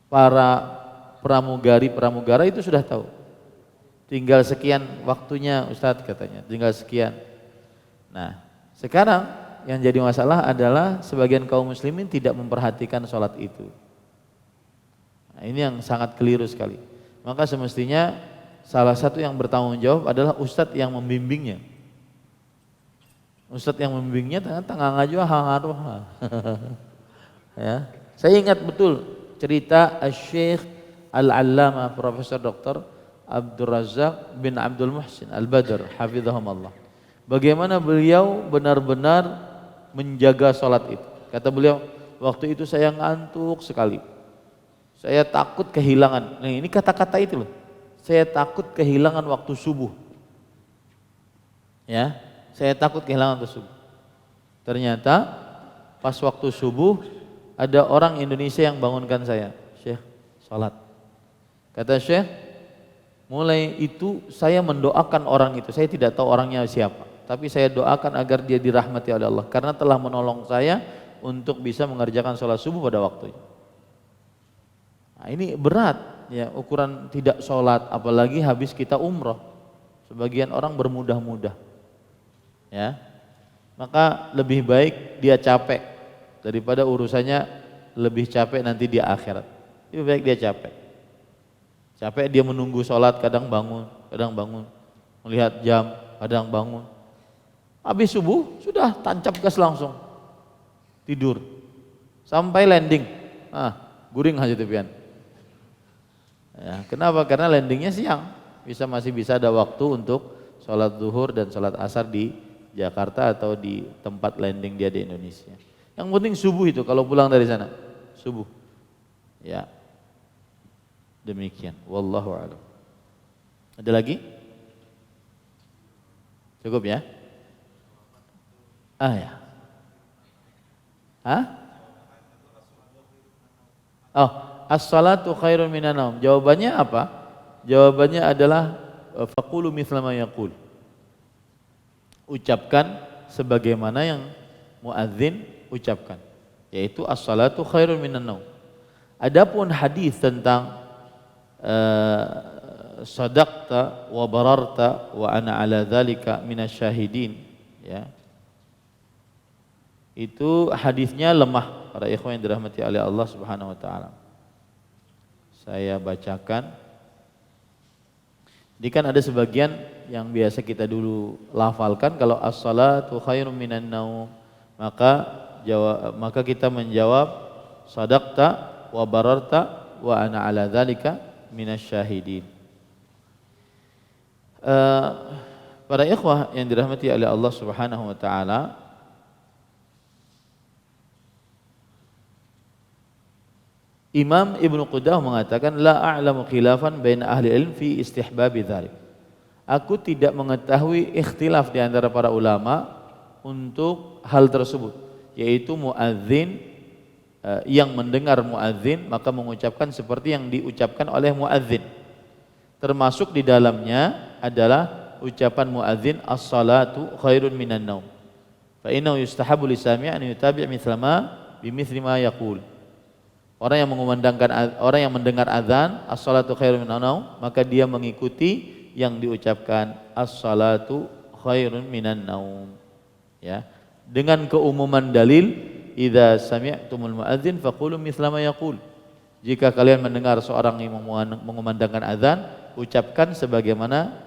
para pramugara itu sudah tahu. Tinggal sekian waktunya Ustadz katanya, tinggal sekian. Nah, sekarang yang jadi masalah adalah sebagian kaum muslimin tidak memperhatikan sholat itu. Nah, ini yang sangat keliru sekali. Maka semestinya salah satu yang bertanggung jawab adalah ustadz yang membimbingnya. Ustadz yang membimbingnya tengah ngaju hangaruh. Ya, saya ingat betul cerita Syekh Al-Allamah Profesor Dr. Abdul Razak bin Abdul Muhsin Al-Badr hafizahumullah. Bagaimana beliau benar-benar menjaga sholat itu. Kata beliau, waktu itu saya ngantuk sekali. Saya takut kehilangan. Nah, ini kata-kata itu loh. Saya takut kehilangan waktu subuh. Ya, saya takut kehilangan waktu subuh. Ternyata pas waktu subuh ada orang Indonesia yang bangunkan saya. Syekh, sholat. Kata Syekh, mulai itu saya mendoakan orang itu. Saya tidak tahu orangnya siapa, tapi saya doakan agar dia dirahmati oleh Allah karena telah menolong saya untuk bisa mengerjakan sholat subuh pada waktunya. Nah, ini berat ya, ukuran tidak sholat, apalagi habis kita umroh. Sebagian orang bermudah-mudah ya, maka lebih baik dia capek daripada urusannya lebih capek nanti di akhirat. Lebih baik dia capek dia menunggu sholat, kadang bangun, melihat jam, kadang bangun. Habis subuh sudah tancap gas langsung tidur sampai landing, guring aja tepian. Ya, kenapa? Karena landingnya siang, masih bisa ada waktu untuk sholat zuhur dan sholat asar di Jakarta atau di tempat landing dia di Indonesia. Yang penting subuh itu kalau pulang dari sana, subuh. Ya, demikian. Wallahu a'lam. Ada lagi? Cukup ya? Ya. Oh, as-salatu khairun minan naum. Jawabannya apa? Jawabannya adalah faqulu mithla ma yaqul. Ucapkan sebagaimana yang muadzin ucapkan, yaitu as-salatu khairun minan naum. Adapun hadis tentang sadaqta wa bararta wa ana ala dzalika minasyahidin, ya. Itu hadisnya lemah para ikhwan yang dirahmati oleh Allah Subhanahu wa taala. Saya bacakan. Jadi kan ada sebagian yang biasa kita dulu lafalkan, kalau as-salatu khairum minan naum, maka kita menjawab sadaqta wa bararta wa ana ala dzalika minasyahidin. Para ikhwah yang dirahmati oleh Allah Subhanahu wa taala, Imam Ibnu Qudamah mengatakan la a'lamu khilafan baina ahli ilm fi istihbabi dzalik. Aku tidak mengetahui ikhtilaf di antara para ulama untuk hal tersebut, yaitu muadzin yang mendengar muadzin maka mengucapkan seperti yang diucapkan oleh muadzin. Termasuk di dalamnya adalah ucapan muadzin as-salatu khairun minan naum. Fa innahu yustahabu lisami' an yutabi' mithla ma bimithli ma yaqul. Orang yang mendengar azan as-salatu khairun minan naum, maka dia mengikuti yang diucapkan as-salatu khairun minan naum. Ya. Dengan keumuman dalil, idza sami'tumul muadzin faqulu mithla ma yaqul. Jika kalian mendengar seorang yang mengumandangkan azan, ucapkan sebagaimana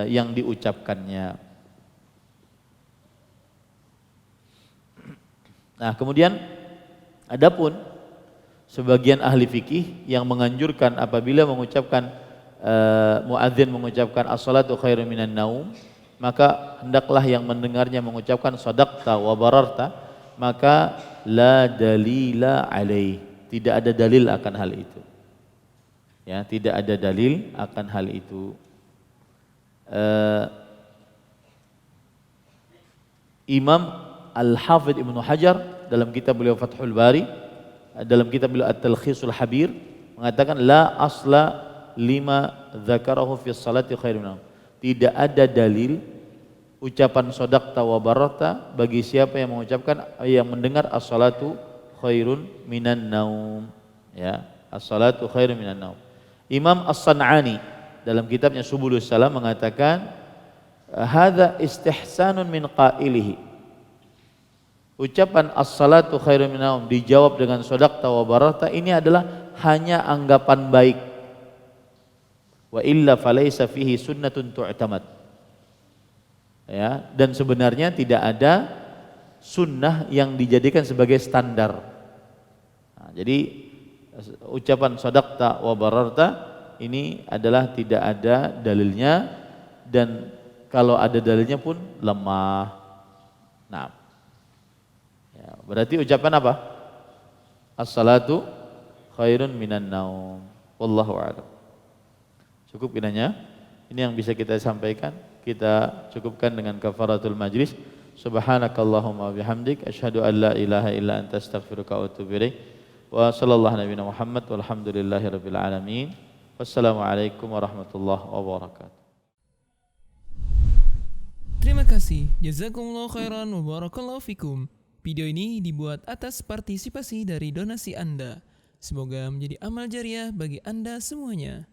yang diucapkannya. Nah, kemudian adapun sebagian ahli fikih yang menganjurkan apabila mengucapkan muadzin mengucapkan as-salatu khairun minan naum, maka hendaklah yang mendengarnya mengucapkan sadaqta wa bararta, maka la dalila alaih, tidak ada dalil akan hal itu. Ya, tidak ada dalil akan hal itu. Imam Al-Hafidh Ibnu Hajar dalam kitab beliau Fathul Bari, dalam kitab beliau At-Talkhisul Habir mengatakan la asla lima dzakarahu fi sholati khairum minannaum. Tidak ada dalil ucapan sodaqta wa bararta bagi siapa yang mengucapkan, yang mendengar as-salatu khairun minan naum, ya, as-salatu khairun minan naum. Imam As-San'ani dalam kitabnya Subulus Salam mengatakan hadza istihsanun min qailihi. Ucapan as-salatu khairun minan naum dijawab dengan sodaqta wa bararta, ini adalah hanya anggapan baik. Wa illa falaysa fihi sunnatun tu'tamad. Ya, dan sebenarnya tidak ada sunnah yang dijadikan sebagai standar. Nah, jadi ucapan sadaqta wa bararta ini adalah tidak ada dalilnya, dan kalau ada dalilnya pun lemah. Nah, ya, berarti ucapan apa? As-salatu khairun minan naum. Wallahu a'lam. Cukup kiranya ini yang bisa kita sampaikan. Kita cukupkan dengan kafaratul majlis. Subhanakallahumma bihamdik asyhadu an la ilaha illa anta astaghfiruka wa atubu ilaik. Wa sallallahu nabiyana Muhammad walhamdulillahi rabbil alamin. Wassalamualaikum warahmatullahi wabarakatuh. Terima kasih. Jazakumullah khairan wa barakallahu fikum. Video ini dibuat atas partisipasi dari donasi Anda. Semoga menjadi amal jariah bagi Anda semuanya.